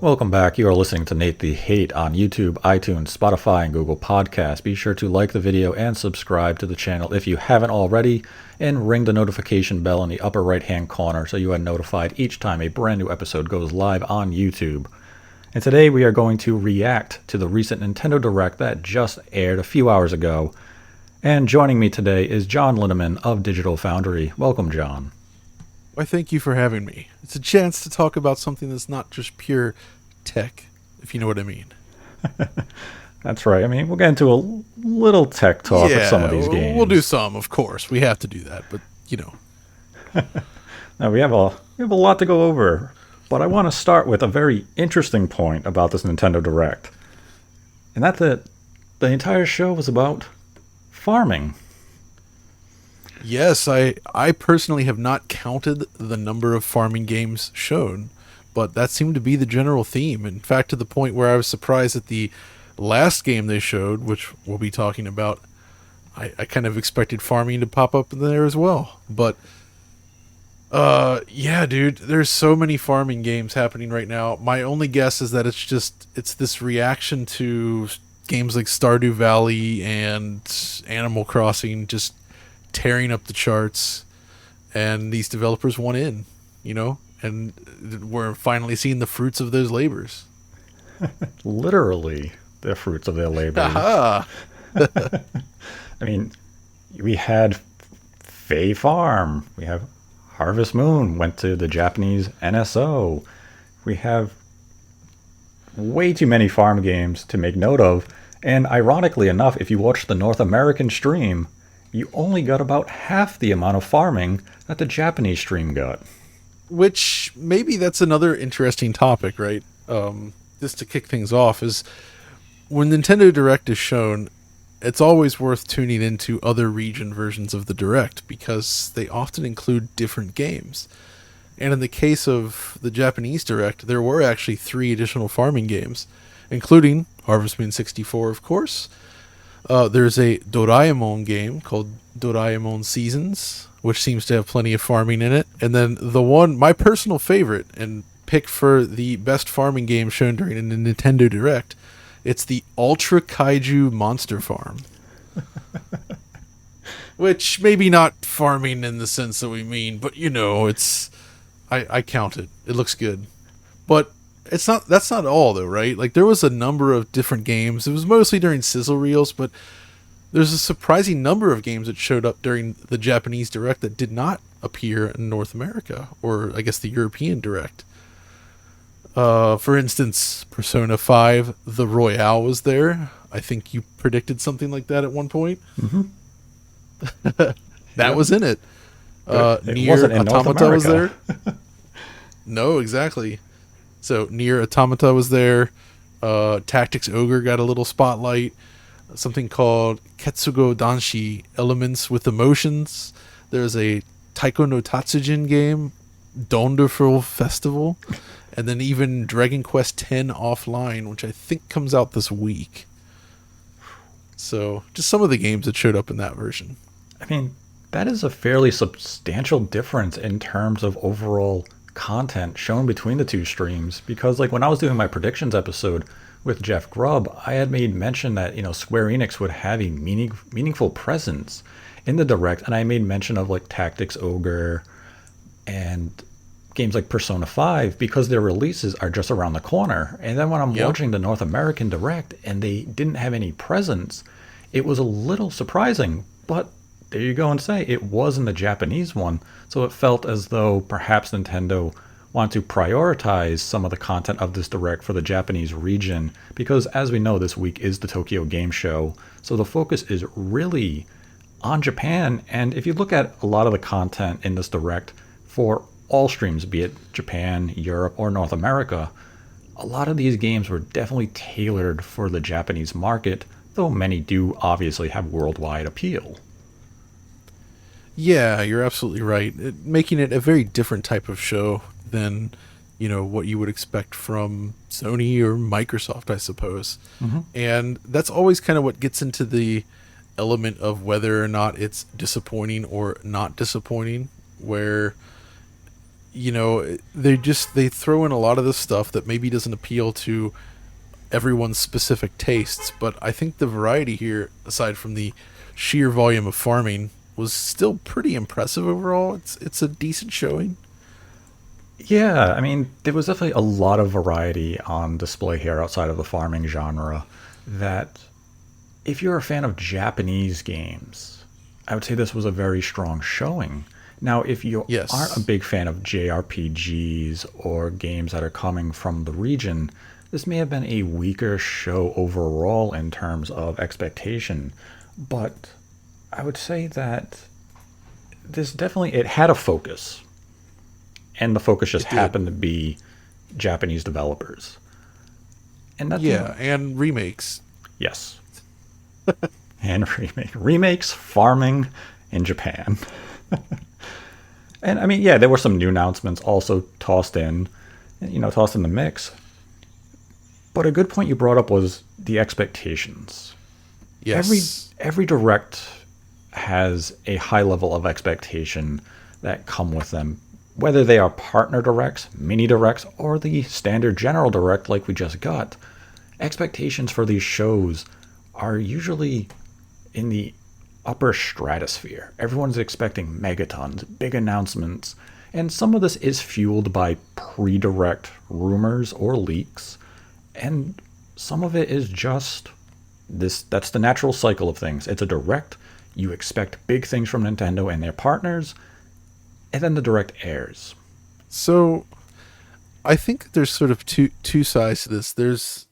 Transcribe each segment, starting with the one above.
Welcome back. You are listening to Nate the Hate on YouTube, iTunes, Spotify, and Google Podcasts. Be sure to like the video and subscribe to the channel if you haven't already, and ring the notification bell in the upper right-hand corner so you are notified each time a brand new episode goes live on YouTube. And today we are going to react to the recent Nintendo Direct that just aired a few hours ago. And joining me today is John Linneman of DigitalFoundry. Welcome, John. Why, thank you for having me. It's a chance to talk about something that's not just pure tech, if you know what I mean. That's right. I mean, we'll get into a little tech talk with some of these games. We'll do some, of course. We have to do that, but, you know. Now, we have a lot to go over, but I want to start with a very interesting point about this Nintendo Direct. And that's that the entire show was about farming. Yes, I personally have not counted the number of farming games shown, but that seemed to be the general theme. In fact, to the point where I was surprised at the last game they showed, which we'll be talking about. I kind of expected farming to pop up in there as well. But, yeah, dude, there's so many farming games happening right now. My only guess is that it's this reaction to games like Stardew Valley and Animal Crossing just tearing up the charts, and these developers want in, you know, and we're finally seeing the fruits of those labors. Literally the fruits of their labors. Aha! I mean, we had Fae Farm, we have Harvest Moon, went to the Japanese NSO. We have way too many farm games to make note of, and ironically enough, if you watch the North American stream, you only got about half the amount of farming that the Japanese stream got. Which, maybe that's another interesting topic, right? Just to kick things off, is when Nintendo Direct is shown, it's always worth tuning into other region versions of the Direct, because they often include different games. And in the case of the Japanese Direct, there were actually 3 additional farming games, including Harvest Moon 64, of course. There's a Doraemon game called Doraemon Seasons, which seems to have plenty of farming in it. And then the one, my personal favorite, and picked for the best farming game shown during the Nintendo Direct, it's the Ultra Kaiju Monster Farm. Which, maybe not farming in the sense that we mean, but, you know, it's... I count it. It looks good. But... that's not all, though, right? Like, there was a number of different games. It was mostly during sizzle reels, but there's a surprising number of games that showed up during the Japanese Direct that did not appear in North America, or I guess the European Direct. For instance, Persona 5, The Royale was there. I think you predicted something like that at one point. Mm-hmm. That was in it. It Nier wasn't in North Automata was America. there. No, exactly. So Nier Automata was there. Tactics Ogre got a little spotlight. Something called Ketsugo Danshi, Elements with Emotions. There's a Taiko no Tatsujin game, Donderful Festival, and then even Dragon Quest X Offline, which I think comes out this week. So just some of the games that showed up in that version. I mean, that is a fairly substantial difference in terms of overall content shown between the two streams, because like when I was doing my predictions episode with Jeff Grubb, I had made mention that, you know, Square Enix would have a meaningful presence in the Direct, and I made mention of like Tactics Ogre and games like Persona 5 because their releases are just around the corner. And then when I'm watching the North American Direct and they didn't have any presence, it was a little surprising, but there you go and say it was in the Japanese one, so it felt as though perhaps Nintendo wanted to prioritize some of the content of this Direct for the Japanese region, because as we know, this week is the Tokyo Game Show, so the focus is really on Japan. And if you look at a lot of the content in this Direct for all streams, be it Japan, Europe, or North America, a lot of these games were definitely tailored for the Japanese market, though many do obviously have worldwide appeal. Yeah, you're absolutely right. Making it a very different type of show than, you know, what you would expect from Sony or Microsoft, I suppose. Mm-hmm. And that's always kind of what gets into the element of whether or not it's disappointing or not disappointing, where they throw in a lot of this stuff that maybe doesn't appeal to everyone's specific tastes, but I think the variety here, aside from the sheer volume of farming, was still pretty impressive overall. It's a decent showing. Yeah, I mean, there was definitely a lot of variety on display here outside of the farming genre that if you're a fan of Japanese games, I would say this was a very strong showing. Now, if you aren't a Yes. big fan of JRPGs or games that are coming from the region, this may have been a weaker show overall in terms of expectation. But I would say that this definitely it had a focus, and the focus just It did. happened to be Japanese developers. And that's Yeah, and remakes. yes, and remakes farming in Japan. And I mean, yeah, there were some new announcements also tossed in the mix. But a good point you brought up was the expectations. Every Yes. every direct has a high level of expectation that come with them, whether they are partner directs, mini directs, or the standard general direct like we just got. Expectations for these shows are usually in the upper stratosphere. Everyone's expecting megatons, big announcements, and some of this is fueled by pre-direct rumors or leaks, and some of it is just this that's the natural cycle of things. It's a direct, you expect big things from Nintendo and their partners, and then the direct airs. So I think there's sort of two sides to this. There's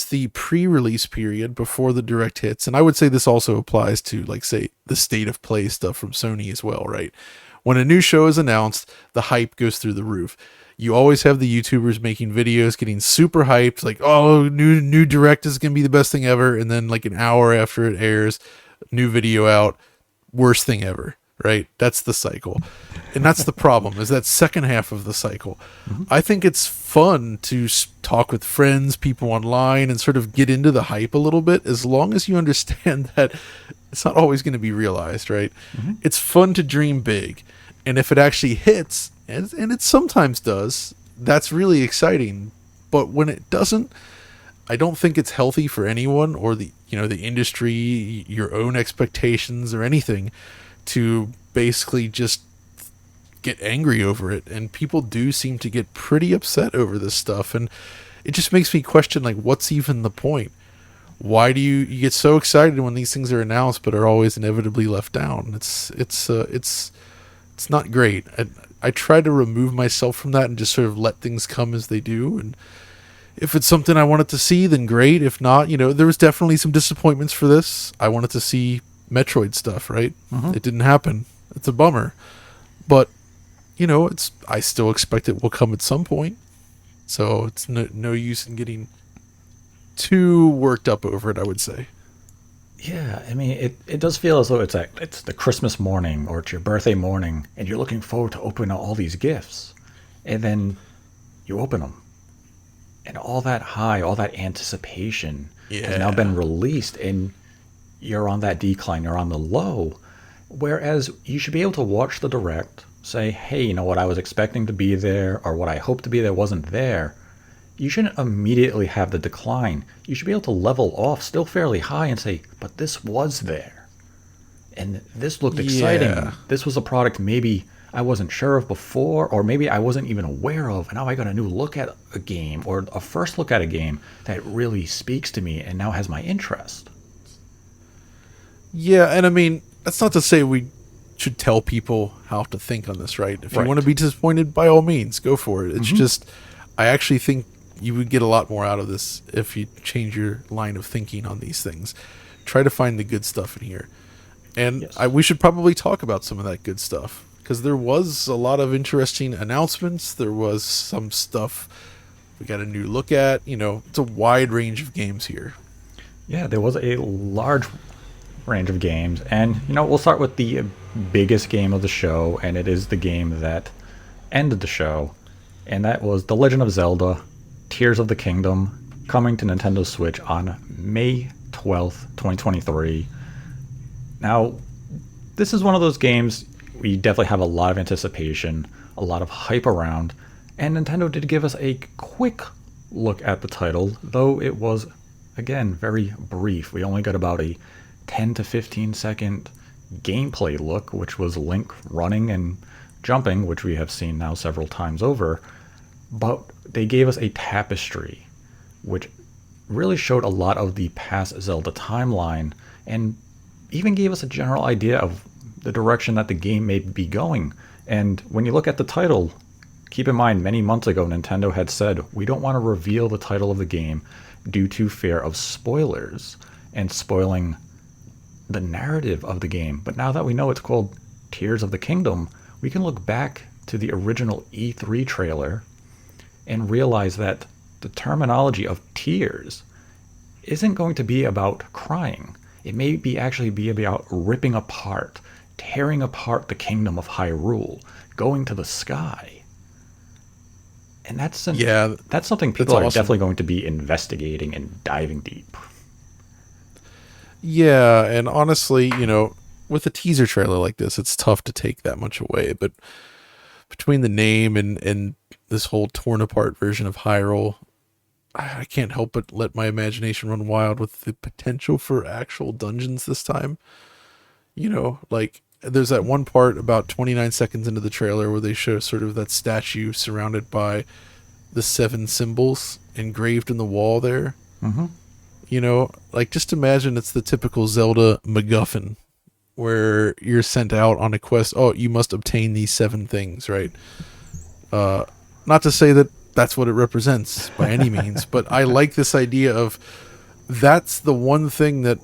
the pre-release period before the direct hits, and I would say this also applies to, like, say, the state of play stuff from Sony as well, right? When a new show is announced, the hype goes through the roof. You always have the YouTubers making videos getting super hyped, like, oh, new direct is gonna be the best thing ever, and then like an hour after it airs, new video out, worst thing ever, right? That's the cycle. And that's the problem, is that second half of the cycle. I think it's fun to talk with friends, people online, and sort of get into the hype a little bit, as long as you understand that it's not always going to be realized, right? It's fun to dream big. And if it actually hits, and it sometimes does, that's really exciting. But when it doesn't, I don't think it's healthy for anyone, or the industry, your own expectations or anything, to basically just get angry over it. And people do seem to get pretty upset over this stuff, and it just makes me question, like, what's even the point? Why do you get so excited when these things are announced but are always inevitably left down? It's not great. I try to remove myself from that and just sort of let things come as they do. And if it's something I wanted to see, then great. If not, there was definitely some disappointments for this. I wanted to see Metroid stuff, right? It didn't happen. It's a bummer. But, I still expect it will come at some point. So it's no use in getting too worked up over it, I would say. Yeah, I mean, it does feel as though it's the Christmas morning or it's your birthday morning, and you're looking forward to opening all these gifts, and then you open them, and all that high, all that anticipation has now been Yeah. released, and you're on that decline, you're on the low. Whereas you should be able to watch the direct, say, hey, you know what I was expecting to be there, or what I hoped to be there wasn't there. You shouldn't immediately have the decline. You should be able to level off still fairly high and say, but this was there. And this looked exciting. Yeah. This was a product maybe I wasn't sure of before, or maybe I wasn't even aware of. And now I got a new look at a game, or a first look at a game that really speaks to me and now has my interest. Yeah, and I mean, that's not to say we should tell people how to think on this, right? If you Right. want to be disappointed, by all means, go for it. It's just, I actually think you would get a lot more out of this if you change your line of thinking on these things. Try to find the good stuff in here. And Yes. we should probably talk about some of that good stuff, because there was a lot of interesting announcements. There was some stuff we got a new look at. It's a wide range of games here. Yeah, there was a large range of games. And, we'll start with the biggest game of the show, and it is the game that ended the show. And that was The Legend of Zelda Tears of the Kingdom, coming to Nintendo Switch on May 12th, 2023. Now, this is one of those games we definitely have a lot of anticipation, a lot of hype around, and Nintendo did give us a quick look at the title, though it was, again, very brief. We only got about a 10 to 15-second gameplay look, which was Link running and jumping, which we have seen now several times over. But they gave us a tapestry, which really showed a lot of the past Zelda timeline and even gave us a general idea of the direction that the game may be going. And when you look at the title, keep in mind, many months ago, Nintendo had said, we don't want to reveal the title of the game due to fear of spoilers and spoiling the narrative of the game. But now that we know it's called Tears of the Kingdom, we can look back to the original E3 trailer and realize that the terminology of tears isn't going to be about crying. It may be actually be about ripping apart, tearing apart the kingdom of Hyrule, going to the sky. And that's something people are awesome. definitely going to be investigating and diving deep. Yeah, and honestly, with a teaser trailer like this, it's tough to take that much away. But between the name and this whole torn apart version of Hyrule, I can't help but let my imagination run wild with the potential for actual dungeons this time. Like there's that one part about 29 seconds into the trailer where they show sort of that statue surrounded by the 7 symbols engraved in the wall there. Mm-hmm. Like just imagine it's the typical Zelda MacGuffin where you're sent out on a quest. Oh, you must obtain these 7 things, right? Not to say that that's what it represents by any means, but I like this idea of that's the one thing that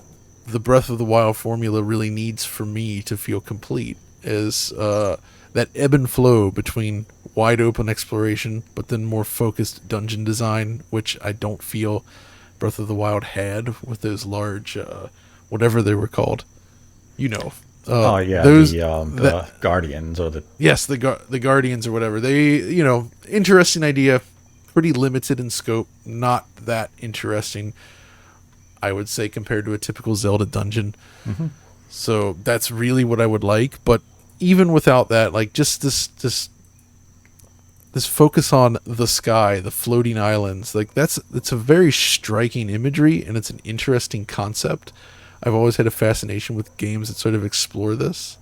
the Breath of the Wild formula really needs for me to feel complete is that ebb and flow between wide open exploration, but then more focused dungeon design, which I don't feel Breath of the Wild had with those large, whatever they were called. The Guardians or the... Yes, the Guardians or whatever. They, interesting idea, pretty limited in scope, not that interesting, I would say, compared to a typical Zelda dungeon. Mm-hmm. So that's really what I would like. But even without that, like just this focus on the sky, the floating islands, like it's a very striking imagery and it's an interesting concept. I've always had a fascination with games that sort of explore this.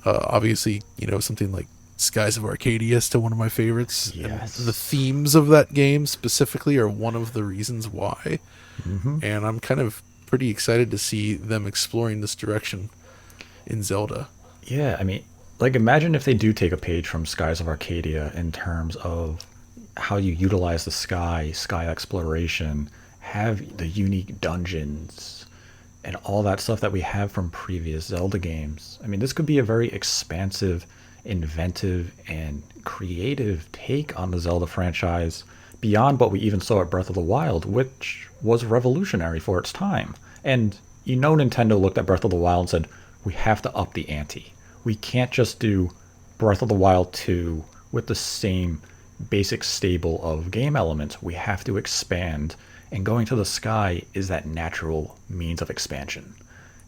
Obviously, something like Skies of Arcadia is still one of my favorites. Yes. And the themes of that game specifically are one of the reasons why. Mm-hmm. And I'm kind of pretty excited to see them exploring this direction in Zelda. Yeah, I mean, like imagine if they do take a page from Skies of Arcadia in terms of how you utilize the sky exploration, have the unique dungeons, and all that stuff that we have from previous Zelda games. I mean, this could be a very expansive, inventive, and creative take on the Zelda franchise beyond what we even saw at Breath of the Wild, which was revolutionary for its time. And Nintendo looked at Breath of the Wild and said, we have to up the ante. We can't just do Breath of the Wild 2 with the same basic stable of game elements. We have to expand, and going to the sky is that natural means of expansion.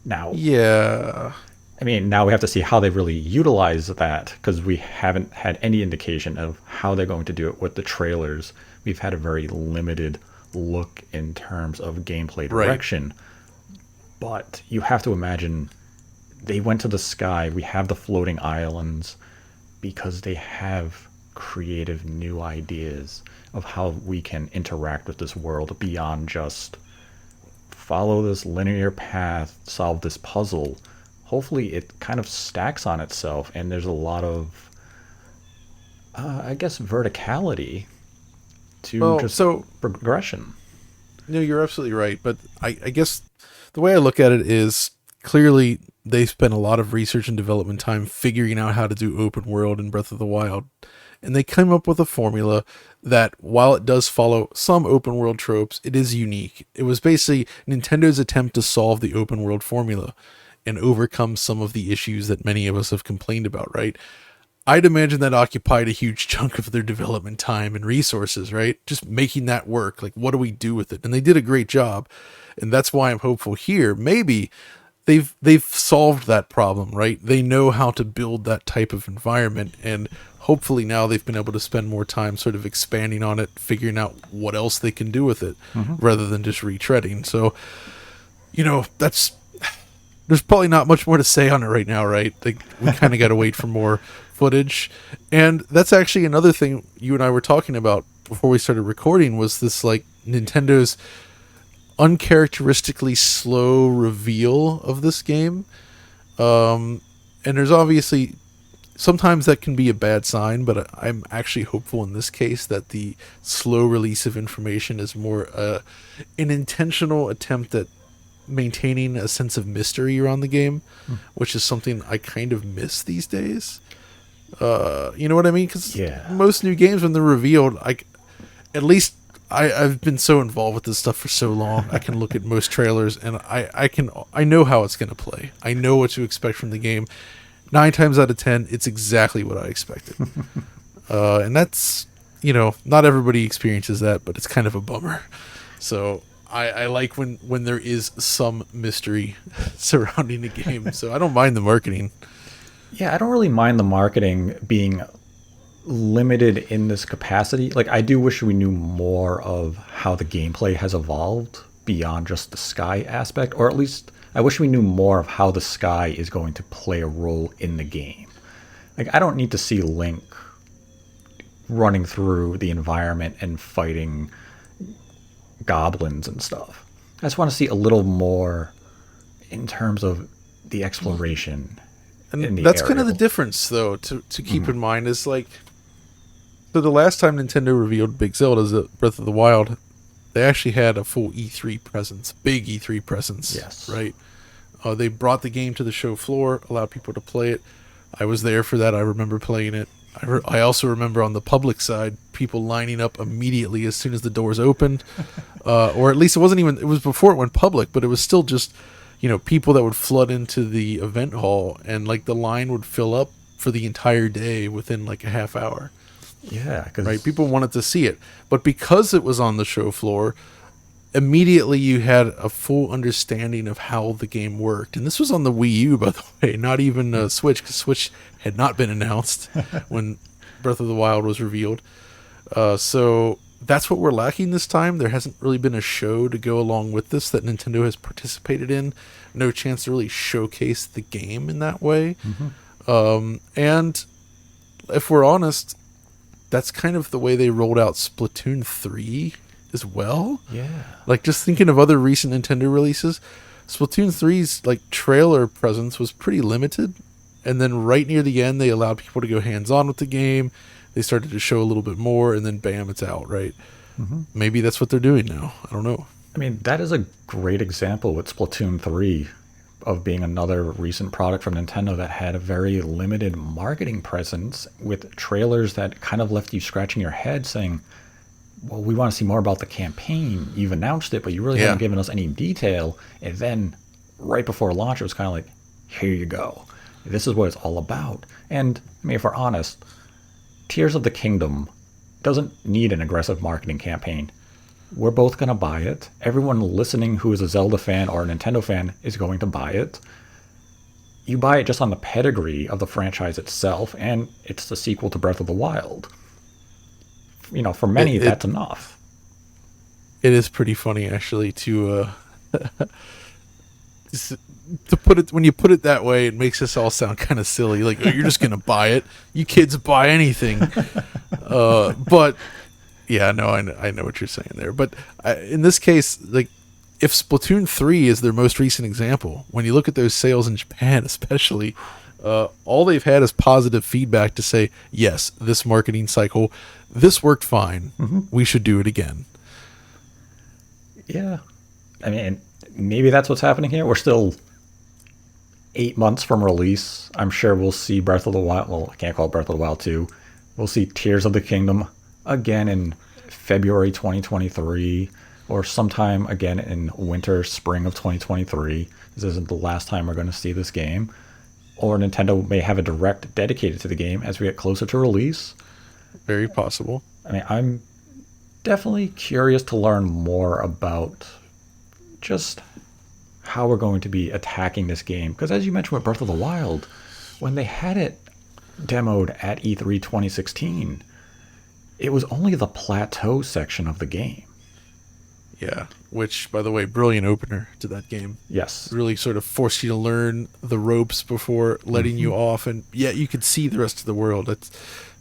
Now, yeah, I mean, now we have to see how they really utilize that, because we haven't had any indication of how they're going to do it with the trailers. We've had a very limited look in terms of gameplay direction. Right. But you have to imagine they went to the sky. We have the floating islands because they have creative new ideas of how we can interact with this world beyond just follow this linear path, solve this puzzle. Hopefully it kind of stacks on itself and there's a lot of, verticality to progression. No, you're absolutely right. But I guess the way I look at it is clearly they spent a lot of research and development time figuring out how to do open world in Breath of the Wild. And they came up with a formula that, while it does follow some open world tropes, it is unique. It was basically Nintendo's attempt to solve the open world formula and overcome some of the issues that many of us have complained about, right? I'd imagine that occupied a huge chunk of their development time and resources, right? Just making that work. Like, what do we do with it? And they did a great job. And that's why I'm hopeful here. Maybe they've solved that problem, right? They know how to build that type of environment, and hopefully now they've been able to spend more time sort of expanding on it, figuring out what else they can do with it, rather than just retreading. So, that's there's probably not much more to say on it right now, right? Like, we kind of got to wait for more footage, and that's actually another thing you and I were talking about before we started recording, was this, like, Nintendo's uncharacteristically slow reveal of this game. And there's obviously sometimes that can be a bad sign, but I'm actually hopeful in this case that the slow release of information is more an intentional attempt at maintaining a sense of mystery around the game, which is something I kind of miss these days. You know what I mean? Because most new games, when they're revealed, at least I've been so involved with this stuff for so long. I can look at most trailers and I know how it's going to play. I know what to expect from the game. 9 times out of 10, it's exactly what I expected. And that's, not everybody experiences that, but it's kind of a bummer. So I like when there is some mystery surrounding the game. So I don't mind the marketing. Yeah, I don't really mind the marketing being limited in this capacity. Like, I do wish we knew more of how the gameplay has evolved beyond just the sky aspect, or at least I wish we knew more of how the sky is going to play a role in the game. Like, I don't need to see Link running through the environment and fighting goblins and stuff. I just want to see a little more in terms of the exploration. And that's kind of the difference, though, to keep in mind, is like, so the last time Nintendo revealed Big Zelda Breath of the Wild, they actually had a full E3 presence, big E3 presence. Yes. Right? They brought the game to the show floor, allowed people to play it. I was there for that. I remember playing it. I also remember on the public side, people lining up immediately as soon as the doors opened. Or at least it was before it went public, but it was still just, people that would flood into the event hall, and like the line would fill up for the entire day within like a half hour. Yeah, right. People wanted to see it, but because it was on the show floor, immediately you had a full understanding of how the game worked. And this was on the Wii U, by the way, not even Switch, because Switch had not been announced when Breath of the Wild was revealed. So that's what we're lacking this time. There hasn't really been a show to go along with this that Nintendo has participated in. No chance to really showcase the game in that way. And if we're honest, that's kind of the way they rolled out Splatoon 3 as well. Yeah. Like, just thinking of other recent Nintendo releases, Splatoon 3's like trailer presence was pretty limited. And then right near the end, they allowed people to go hands-on with the game. They started to show a little bit more, and then bam, it's out, right? Maybe that's what they're doing now. I don't know. I mean, that is a great example with Splatoon 3 of being another recent product from Nintendo that had a very limited marketing presence, with trailers that kind of left you scratching your head saying, well, we want to see more about the campaign. You've announced it, but you really haven't given us any detail. And then right before launch, it was kind of like, here you go. This is what it's all about. And I mean, if we're honest, Tears of the Kingdom doesn't need an aggressive marketing campaign. We're both going to buy it. Everyone listening who is a Zelda fan or a Nintendo fan is going to buy it. You buy it just on the pedigree of the franchise itself, and it's the sequel to Breath of the Wild. For many, that's enough. It is pretty funny, actually, to put it, when you put it that way, it makes us all sound kind of silly. Like, oh, you're just going to buy it. You kids buy anything. But yeah, no, I know what you're saying there. But in this case, like, if Splatoon 3 is their most recent example, when you look at those sales in Japan, especially, all they've had is positive feedback to say, yes, this marketing cycle, this worked fine. We should do it again. Yeah. I mean, maybe that's what's happening here. We're still 8 months from release. I'm sure we'll see Breath of the Wild. Well, I can't call it Breath of the Wild 2. We'll see Tears of the Kingdom again in February 2023, or sometime again in winter, spring of 2023. This isn't the last time we're going to see this game. Or Nintendo may have a direct dedicated to the game as we get closer to release. Very possible. I mean, I'm definitely curious to learn more about just how we're going to be attacking this game. Because as you mentioned with Breath of the Wild, when they had it demoed at E3 2016, it was only the plateau section of the game. Yeah, which, by the way, brilliant opener to that game. Yes. Really sort of forced you to learn the ropes before letting you off, and yet you could see the rest of the world.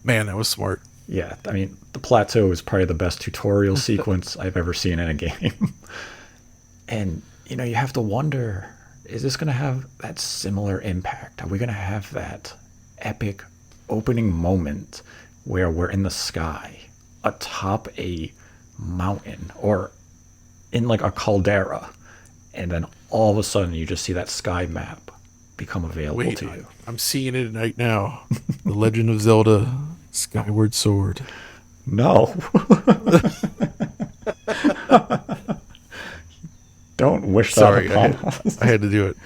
Man, that was smart. Yeah, I mean, the plateau is probably the best tutorial sequence I've ever seen in a game. And, you have to wonder, is this going to have that similar impact? Are we going to have that epic opening moment where we're in the sky, atop a mountain, or in like a caldera, and then all of a sudden you just see that sky map become available to you? I'm seeing it right now. The Legend of Zelda Skyward Sword. No. Don't wish Sorry, that upon us. I had to do it.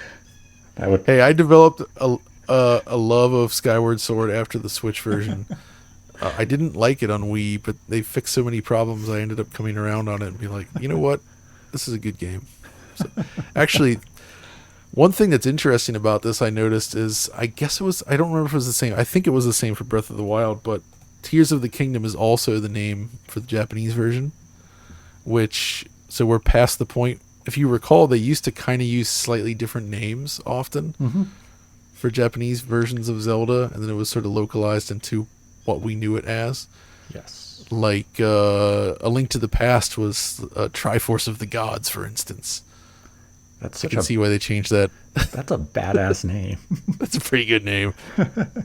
That Hey, I developed a love of Skyward Sword after the Switch version. I didn't like it on Wii, but they fixed so many problems, I ended up coming around on it and be like, you know what? This is a good game. So, actually, one thing that's interesting about this I noticed is, I don't remember if it was the same. I think it was the same for Breath of the Wild, but Tears of the Kingdom is also the name for the Japanese version, so we're past the point. If you recall, they used to kind of use slightly different names often for Japanese versions of Zelda, and then it was sort of localized into what we knew it as. Yes. Like A Link to the Past was Triforce of the Gods, for instance. That's I can see why they changed that. That's a badass name. That's a pretty good name.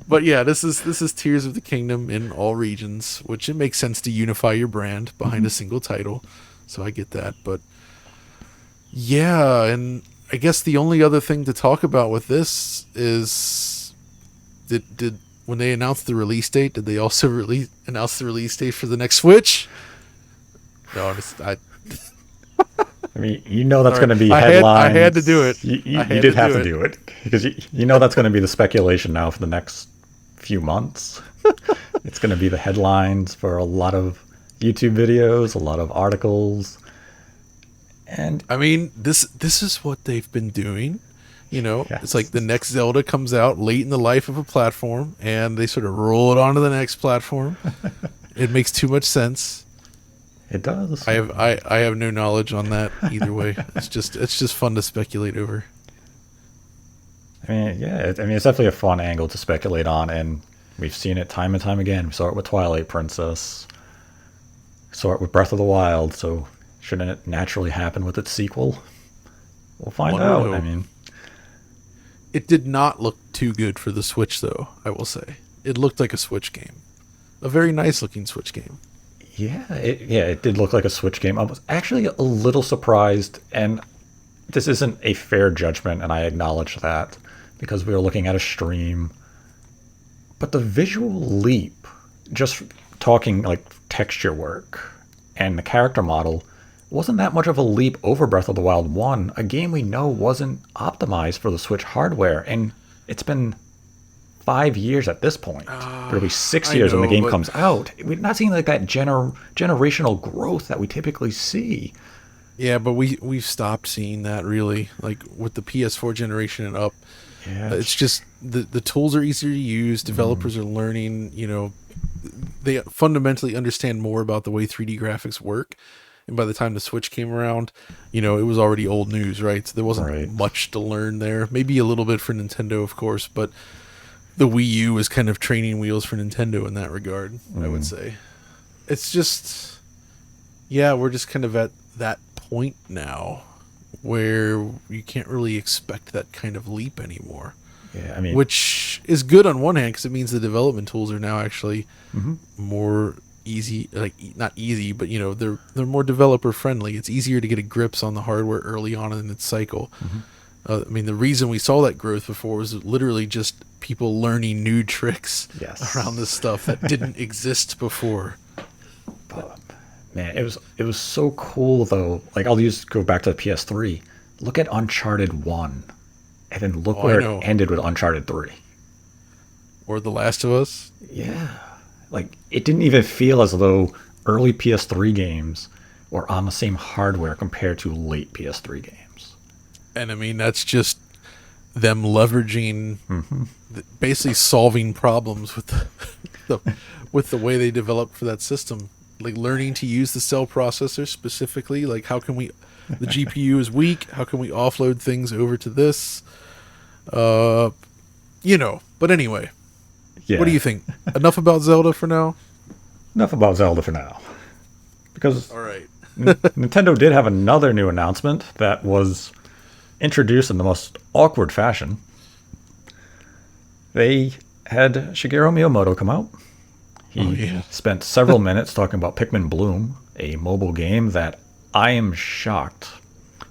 But yeah, this is Tears of the Kingdom in all regions, which it makes sense to unify your brand behind a single title. So I get that. But yeah, and I guess the only other thing to talk about with this is did when they announced the release date, did they also announce the release date for the next Switch? No, I mean, that's going to be headlines. I had to do it. You did have to do it because that's going to be the speculation now for the next few months. It's going to be the headlines for a lot of YouTube videos, a lot of articles. And I mean, this is what they've been doing. Yes. It's like the next Zelda comes out late in the life of a platform, and they sort of roll it onto the next platform. It makes too much sense. It does. I have no knowledge on that either way. It's just fun to speculate over. I mean, yeah. It's definitely a fun angle to speculate on, and we've seen it time and time again. We saw it with Twilight Princess. Saw it with Breath of the Wild. So shouldn't it naturally happen with its sequel? We'll find out. I mean, it did not look too good for the Switch, though, I will say. It looked like a Switch game. A very nice-looking Switch game. Yeah, it did look like a Switch game. I was actually a little surprised, and this isn't a fair judgment, and I acknowledge that, because we were looking at a stream. But the visual leap, just talking like texture work and the character model, wasn't that much of a leap over Breath of the Wild 1, a game we know wasn't optimized for the Switch hardware, and it's been 5 years at this point. It'll be 6 years when the game comes out. We're not seeing like that generational growth that we typically see. Yeah, but we've stopped seeing that, really. Like with the PS4 generation and up. Yeah, it's just the tools are easier to use. Developers are learning. They fundamentally understand more about the way 3D graphics work. And by the time the Switch came around, it was already old news, right? So there wasn't much to learn there. Maybe a little bit for Nintendo, of course, but the Wii U was kind of training wheels for Nintendo in that regard, I would say. It's just, we're just kind of at that point now where you can't really expect that kind of leap anymore. Yeah, which is good on one hand because it means the development tools are now actually more easy, like not easy, but they're more developer friendly. It's easier to get a grips on the hardware early on in its cycle. The reason we saw that growth before was literally just people learning new tricks around this stuff that didn't exist before. But, man, it was so cool though. Like I'll just go back to the PS3. Look at Uncharted 1, and then look where it ended with Uncharted 3. Or The Last of Us. Yeah. Like, it didn't even feel as though early PS3 games were on the same hardware compared to late PS3 games. And I mean, that's just them leveraging, Hmm. basically solving problems with with the way they developed for that system. Like learning to use the cell processor specifically. Like how can we, the GPU is weak. How can we offload things over to this? Uh, But anyway, what do Yeah. you think? Enough about Zelda for now. Enough about Zelda for now. Because All right. Nintendo did have another new announcement that was introduced in the most awkward fashion. They had Shigeru Miyamoto come out. Oh He yeah. spent several minutes talking about Pikmin Bloom, a mobile game that I am shocked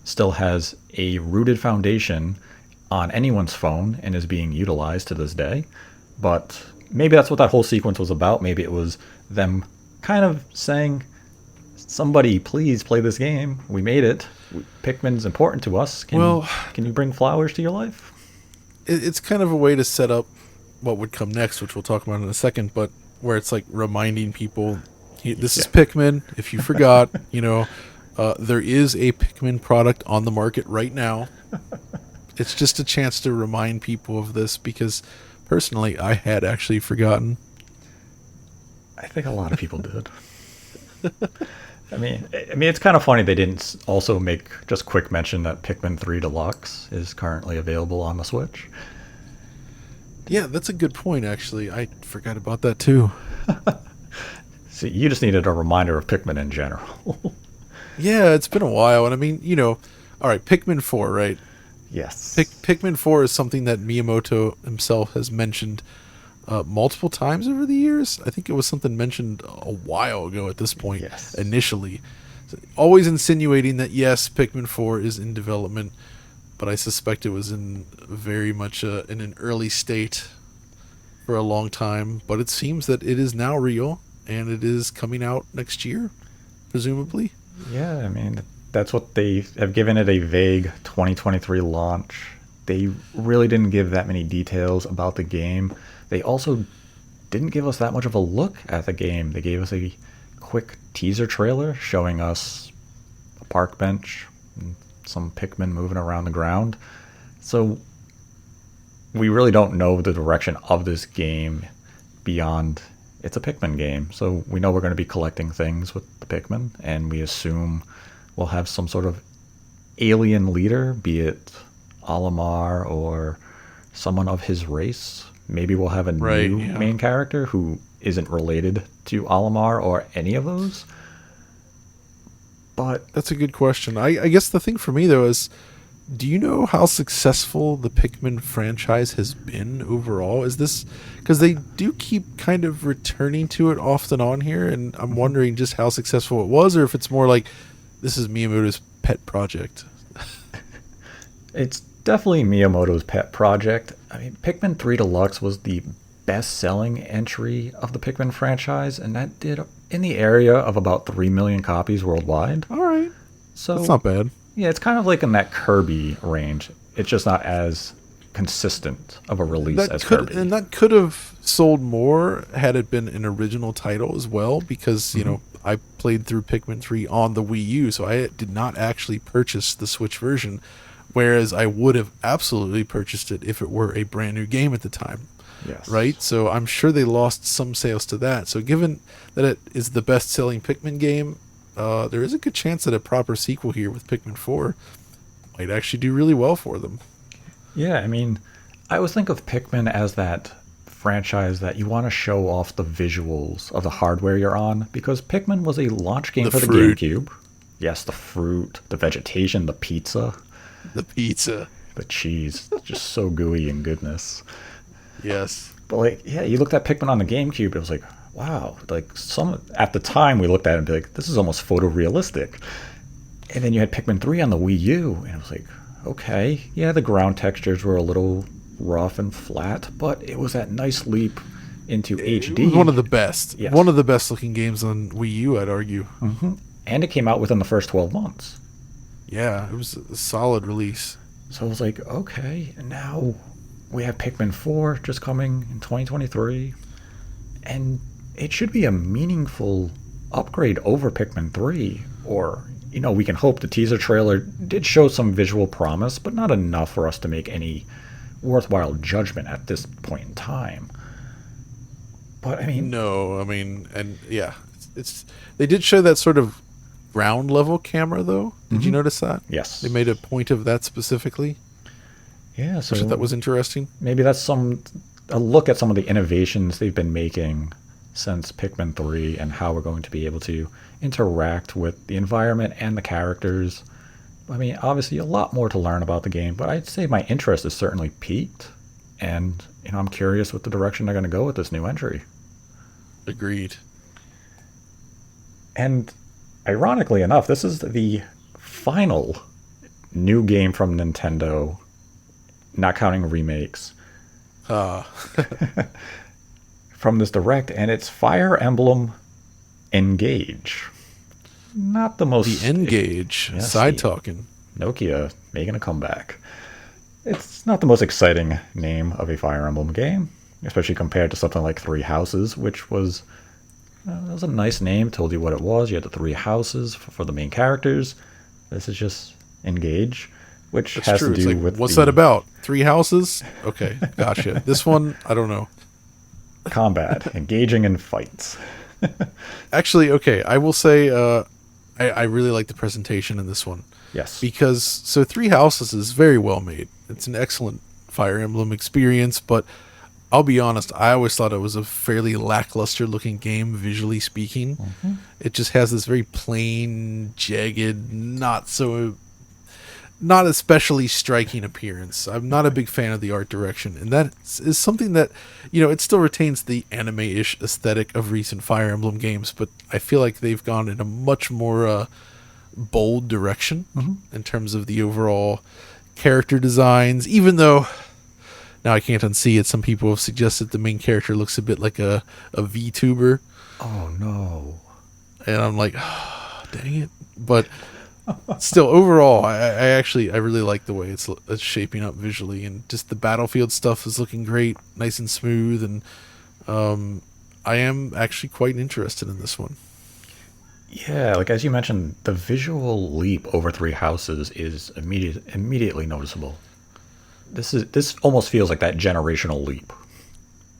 still has a rooted foundation on anyone's phone and is being utilized to this day. But maybe that's what that whole sequence was about. Maybe it was them kind of saying, somebody please play this game. We made it. Pikmin's important to us. Well, Can you bring flowers to your life? it's kind of a way to set up what would come next, which we'll talk about in a second. But where it's like reminding people, this is Yeah. Pikmin. If you forgot, there is a Pikmin product on the market right now. It's just a chance to remind people of this because personally, I had actually forgotten. I think a lot of people did. I mean, it's kind of funny they didn't also make just quick mention that Pikmin 3 Deluxe is currently available on the Switch. Yeah, that's a good point, actually. I forgot about that too. See, you just needed a reminder of Pikmin in general. Yeah, it's been a while. And I mean, all right, Pikmin 4, right? Yes. Pikmin 4 is something that Miyamoto himself has mentioned multiple times over the years. I think it was something mentioned a while ago at this point, Yes. initially. So always insinuating that, yes, Pikmin 4 is in development, but I suspect it was in very much in an early state for a long time. But it seems that it is now real, and it is coming out next year, presumably. Yeah, I mean, that's what they have given it, a vague 2023 launch. They really didn't give that many details about the game. They also didn't give us that much of a look at the game. They gave us a quick teaser trailer showing us a park bench and some Pikmin moving around the ground. So we really don't know the direction of this game beyond it's a Pikmin game. So we know we're going to be collecting things with the Pikmin, and we assume we'll have some sort of alien leader, be it Olimar or someone of his race. Maybe we'll have a Right, new yeah. main character who isn't related to Olimar or any of those. But That's a good question. I guess the thing for me, though, is do you know how successful the Pikmin franchise has been overall? Is this because they do keep kind of returning to it off and on here, and I'm wondering just how successful it was, or if it's more like this is Miyamoto's pet project. it's definitely Miyamoto's pet project. I mean, Pikmin 3 Deluxe was the best-selling entry of the Pikmin franchise, and that did in the area of about 3 million copies worldwide. All right, So that's not bad. yeah, it's kind of like in that Kirby range. It's just not as consistent of a release as Kirby. And that could have sold more had it been an original title as well, because I played through Pikmin 3 on the Wii U, so I did not actually purchase the Switch version, whereas I would have absolutely purchased it if it were a brand new game at the time. Yes. Right? So I'm sure they lost some sales to that. So given that it is the best-selling Pikmin game, there is a good chance that a proper sequel here with Pikmin 4 might actually do really well for them. Yeah, I mean, I always think of Pikmin as that franchise that you want to show off the visuals of the hardware you're on, because Pikmin was a launch game The for the fruit. GameCube. Yes, the fruit, the vegetation, the pizza, The pizza. the cheese, just so gooey and goodness. Yes. But like, yeah, you looked at Pikmin on the GameCube, it was like, wow, like some at the time we looked at it and be like, this is almost photorealistic. And then you had Pikmin 3 on the Wii U, and it was like, okay, yeah, the ground textures were a little rough and flat, but it was that nice leap into It HD. was one of the best. Yes. One of the best looking games on Wii U, I'd argue. And it came out within the first 12 months. Yeah, it was a solid release. So I was like, okay, and now we have Pikmin 4 just coming in 2023, and it should be a meaningful upgrade over Pikmin 3, or we can hope the teaser trailer did show some visual promise, but not enough for us to make any worthwhile judgment at this point in time. But I mean, No, I mean, and yeah, it's they did show that sort of ground level camera though. Did you notice that? yes. They made a point of that specifically, Yeah, so which I thought was interesting. maybe that's a look at some of the innovations they've been making since Pikmin 3 and how we're going to be able to interact with the environment and the characters. I mean, obviously a lot more to learn about the game, but I'd say my interest is certainly peaked, and I'm curious what the direction they're going to go with this new entry. Agreed. And ironically enough, this is the final new game from Nintendo, not counting remakes, Uh, from this direct, and it's Fire Emblem Engage. Not the most the N-Gage, Yes, side the- talking. Nokia making a comeback. It's not the most exciting name of a Fire Emblem game, especially compared to something like Three Houses, which was it was a nice name. Told you what it was. You had the three houses for the main characters. This is just Engage, which That's has true. to It's do like, with what's the that about? 3 houses? Okay, gotcha. This one, I don't know. combat, engaging in fights. Actually, okay, I will say I really like the presentation in this one. Yes. Because, so 3 Houses is very well made. It's an excellent Fire Emblem experience, but I'll be honest, I always thought it was a fairly lackluster looking game, visually speaking. It just has this very plain, jagged, not especially striking appearance. I'm not a big fan of the art direction, and that is something that, it still retains the anime-ish aesthetic of recent Fire Emblem games, but I feel like they've gone in a much more bold direction in terms of the overall character designs, even though now I can't unsee it. Some people have suggested the main character looks a bit like a VTuber, Oh no. and I'm like, oh, dang it. But still, overall, I really like the way it's shaping up visually, and just the battlefield stuff is looking great, nice and smooth, and I am actually quite interested in this one. Yeah, like as you mentioned, the visual leap over Three Houses is immediately noticeable. This almost feels like that generational leap.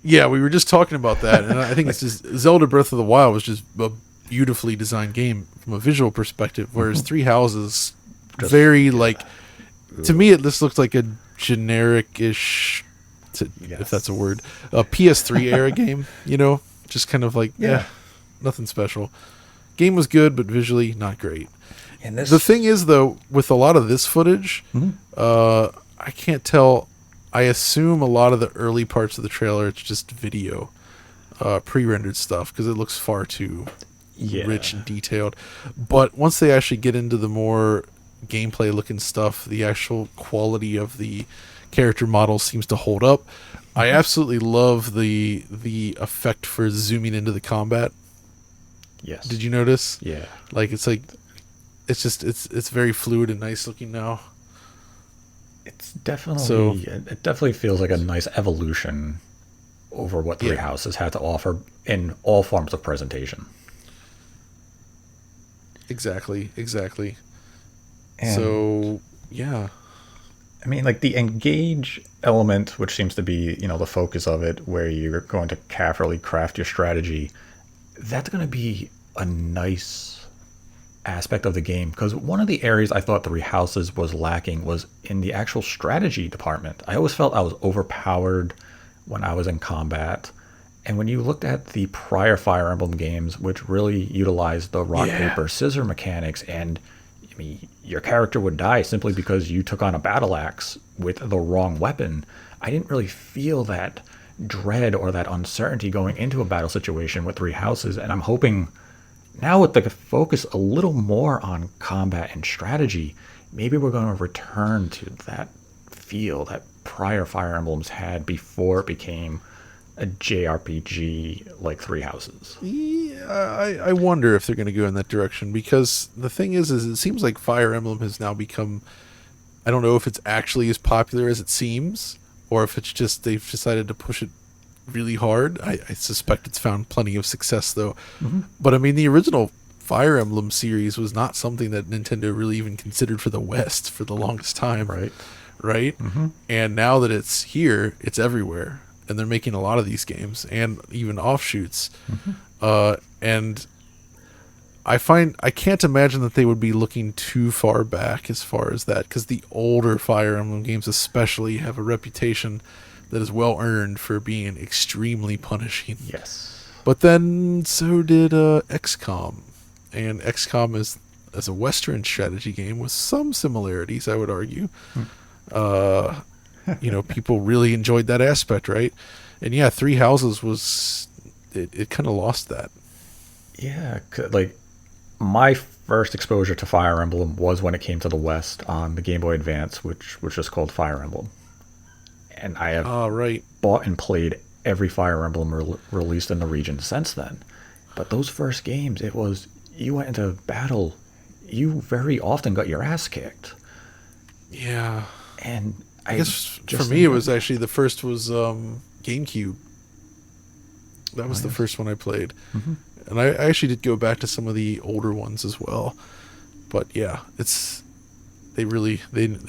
Yeah, we were just talking about that, and I think it's just Zelda Breath of the Wild was just a beautifully designed game from a visual perspective, whereas Three Houses Just- very to me this looks like a generic-ish, Yes. if that's a word, a PS3 era game, just kind of like Yeah. nothing special. Game was good, but visually not great. And this, The thing is, though, with a lot of this footage, I can't tell. I assume a lot of the early parts of the trailer, it's just video, pre-rendered stuff, because it looks far too rich and detailed. But once they actually get into the more gameplay-looking stuff, the actual quality of the character model seems to hold up. I absolutely love the effect for zooming into the combat. Yes. Did you notice? Yeah. It's very fluid and nice looking now. It's definitely it definitely feels like a nice evolution over what Three Houses had to offer in all forms of presentation. Exactly. And, So, yeah. I mean, like the engage element, which seems to be, the focus of it, where you're going to carefully craft your strategy, that's going to be a nice aspect of the game, because one of the areas I thought Three Houses was lacking was in the actual strategy department. I always felt I was overpowered when I was in combat. And when you looked at the prior Fire Emblem games, which really utilized the rock, paper, scissor mechanics, and I mean, your character would die simply because you took on a battle axe with the wrong weapon, I didn't really feel that dread or that uncertainty going into a battle situation with Three Houses. And I'm hoping now, with the focus a little more on combat and strategy, maybe we're going to return to that feel that prior Fire Emblems had before it became a JRPG like Three Houses. Yeah, I wonder if they're going to go in that direction, because the thing is it seems like Fire Emblem has now become, I don't know if it's actually as popular as it seems, or if it's just they've decided to push it really hard. I suspect it's found plenty of success, though. But I mean, the original Fire Emblem series was not something that Nintendo really even considered for the West for the longest time. Right. Right? Mm-hmm. And now that it's here, it's everywhere. And they're making a lot of these games and even offshoots. Mm-hmm. And I can't imagine that they would be looking too far back as far as that, because the older Fire Emblem games especially have a reputation that is well earned for being extremely punishing. Yes. But then so did XCOM. And XCOM is as a Western strategy game with some similarities, I would argue. People really enjoyed that aspect, right? And yeah, Three Houses was it kind of lost that. Yeah, like my first exposure to Fire Emblem was when it came to the West on the Game Boy Advance, which was just called Fire Emblem. And I have bought and played every Fire Emblem released in the region since then. But those first games, it was, you went into battle, you very often got your ass kicked. Yeah. And I guess for me, it was actually, the first was GameCube. That was the first one I played. Mm-hmm. And I actually did go back to some of the older ones as well. But yeah, they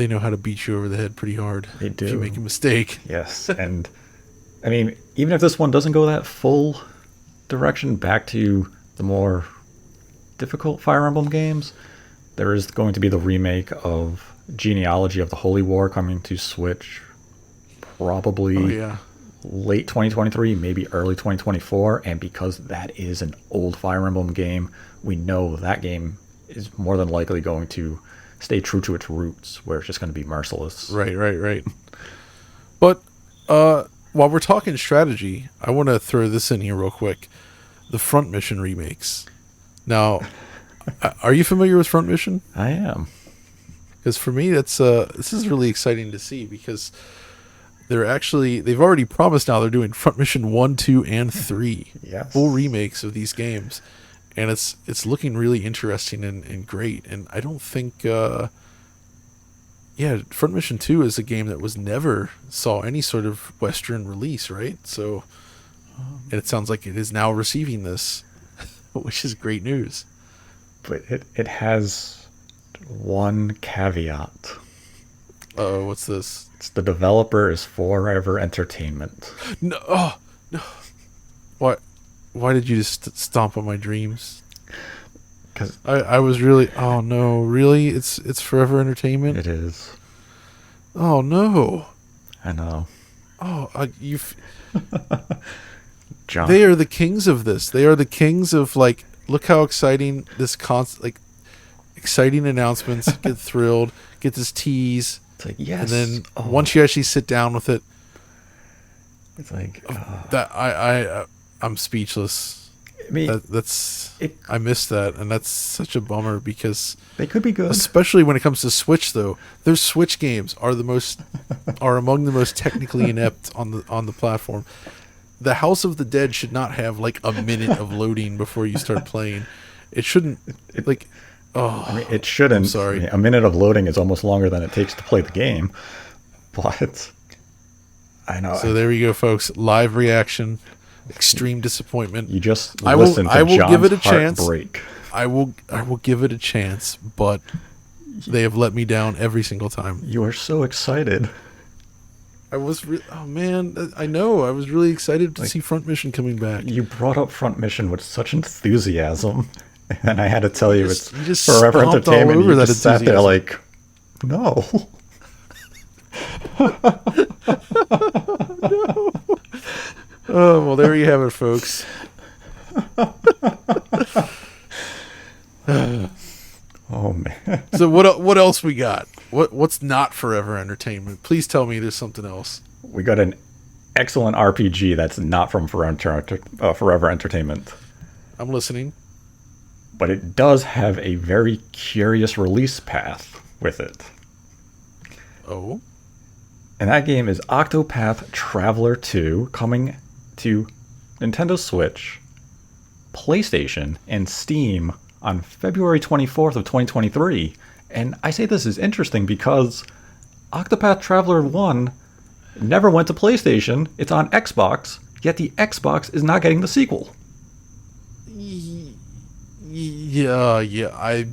know how to beat you over the head pretty hard. They do. If you make a mistake. Yes. And I mean, even if this one doesn't go that full direction back to the more difficult Fire Emblem games, there is going to be the remake of Genealogy of the Holy War coming to Switch probably late 2023, maybe early 2024. And because that is an old Fire Emblem game, we know that game is more than likely going to stay true to its roots, where it's just going to be merciless. Right. But while we're talking strategy, I want to throw this in here real quick. The Front Mission remakes. Now, are you familiar with Front Mission? I am. Because for me, this is really exciting to see, because they've already promised now they're doing Front Mission 1, 2, and 3. Yes. Full remakes of these games. And it's looking really interesting and great. And I don't think Front Mission 2 is a game that was never saw any sort of Western release, right? So and it sounds like it is now receiving this, which is great news. But it has one caveat. What's this? It's the developer is Forever Entertainment. No. Why did you just stomp on my dreams? Because I was really... Oh, no. Really? It's Forever Entertainment? It is. Oh, no. I know. Oh, John. They are the kings of this. They are the kings of, like, look how exciting this... exciting announcements. Get thrilled. Get this tease. It's like, yes. And then once you actually sit down with it... It's like... that I'm speechless. I mean, I missed that, and that's such a bummer, because they could be good, especially when it comes to Switch. Though their Switch games are among the most technically inept on the platform. The House of the Dead should not have like a minute of loading before you start playing. It shouldn't it shouldn't. I'm sorry. I mean, a minute of loading is almost longer than it takes to play the game, but I know. So there you go, folks. Live reaction. Extreme disappointment. You just listen to John's give it a chance. Heartbreak. I will give it a chance, but they have let me down every single time. You are so excited. I was oh man, I know. I was really excited to see Front Mission coming back. You brought up Front Mission with such enthusiasm, and I had to tell you, it's just Forever stomped Entertainment. all over You that just sat there like, no. No. Oh, well, there you have it, folks. Oh, man. So what else we got? What's not Forever Entertainment? Please tell me there's something else. We got an excellent RPG that's not from Forever Entertainment. I'm listening. But it does have a very curious release path with it. Oh? And that game is Octopath Traveler 2, coming to Nintendo Switch, PlayStation, and Steam on February 24th of 2023. And I say this is interesting because Octopath Traveler 1 never went to PlayStation. It's on Xbox, yet the Xbox is not getting the sequel. Yeah. I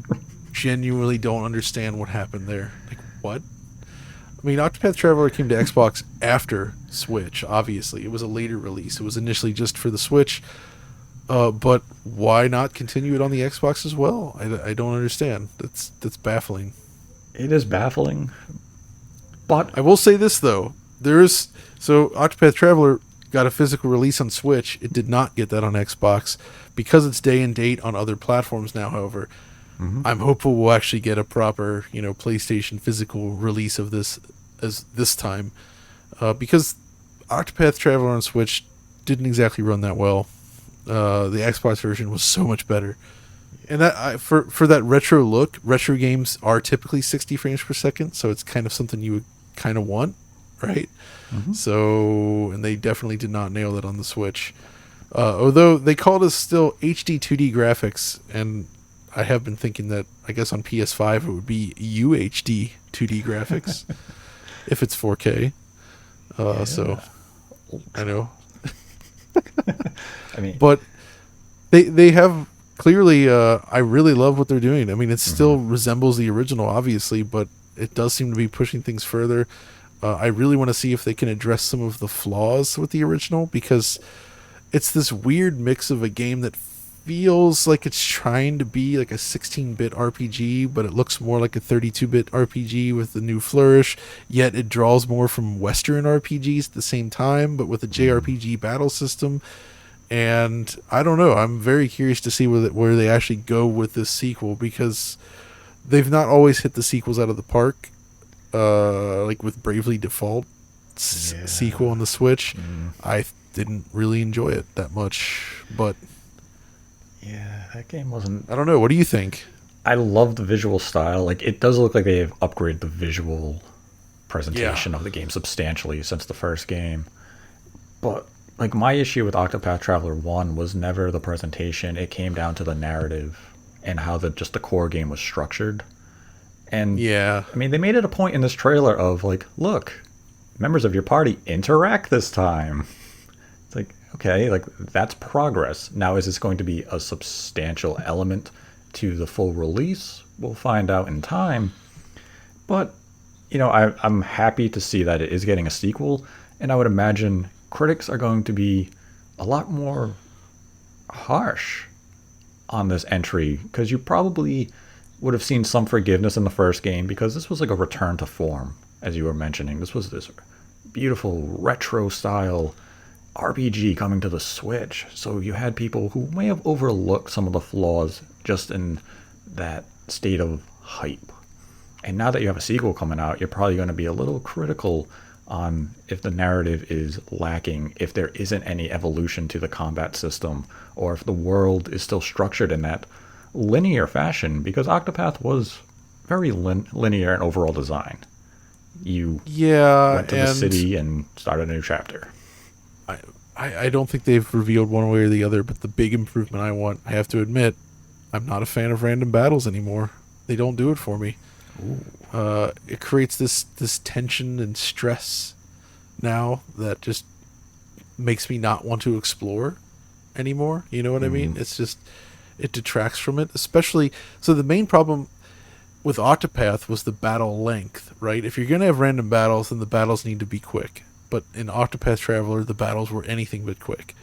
genuinely don't understand what happened there. Like, what? I mean, Octopath Traveler came to Xbox after Switch, obviously. It was a later release. It was initially just for the Switch. But why not continue it on the Xbox as well? I don't understand. That's baffling. It is baffling, but I will say this, though. So Octopath Traveler got a physical release on Switch. It did not get that on Xbox. Because it's day and date on other platforms now, however, I'm hopeful we'll actually get a proper, PlayStation physical release of this as this time. Because Octopath Traveler on Switch didn't exactly run that well. The Xbox version was so much better. And that for that retro look, retro games are typically 60 frames per second, so it's kind of something you would kind of want, right? So, and they definitely did not nail that on the Switch. Although they called us still HD 2D graphics, and I have been thinking that I guess on PS5 it would be UHD 2D graphics if it's 4K. So I know. I mean, But they have clearly. I really love what they're doing. I mean, it still resembles the original, obviously, but it does seem to be pushing things further. I really want to see if they can address some of the flaws with the original, because it's this weird mix of a game that feels like it's trying to be like a 16-bit RPG, but it looks more like a 32-bit RPG with the new flourish, yet it draws more from Western RPGs at the same time, but with a JRPG battle system. And I don't know, I'm very curious to see where they actually go with this sequel, because they've not always hit the sequels out of the park, like with Bravely Default sequel on the Switch. I didn't really enjoy it that much, but yeah, that game wasn't. I don't know. What do you think? I love the visual style. Like, it does look like they've upgraded the visual presentation of the game substantially since the first game. But like, my issue with Octopath Traveler 1 was never the presentation. It came down to the narrative and how the core game was structured. And Yeah. I mean, they made it a point in this trailer of like, look, members of your party interact this time. It's like, okay, like, that's progress. Now, is this going to be a substantial element to the full release? We'll find out in time. But, I'm happy to see that it is getting a sequel, and I would imagine critics are going to be a lot more harsh on this entry, because you probably would have seen some forgiveness in the first game, because this was like a return to form, as you were mentioning. This was this beautiful retro style RPG coming to the Switch. So you had people who may have overlooked some of the flaws just in that state of hype. And now that you have a sequel coming out, you're probably going to be a little critical on if the narrative is lacking, if there isn't any evolution to the combat system, or if the world is still structured in that linear fashion, because Octopath was very linear in overall design. You went to the city and started a new chapter. I don't think they've revealed one way or the other, but the big improvement I have to admit, I'm not a fan of random battles anymore. They don't do it for me. It creates this tension and stress now that just makes me not want to explore anymore. You know what I mean? It's just, it detracts from it, especially. So the main problem with Octopath was the battle length, right? If you're going to have random battles, then the battles need to be quick. But in Octopath Traveler, the battles were anything but quick.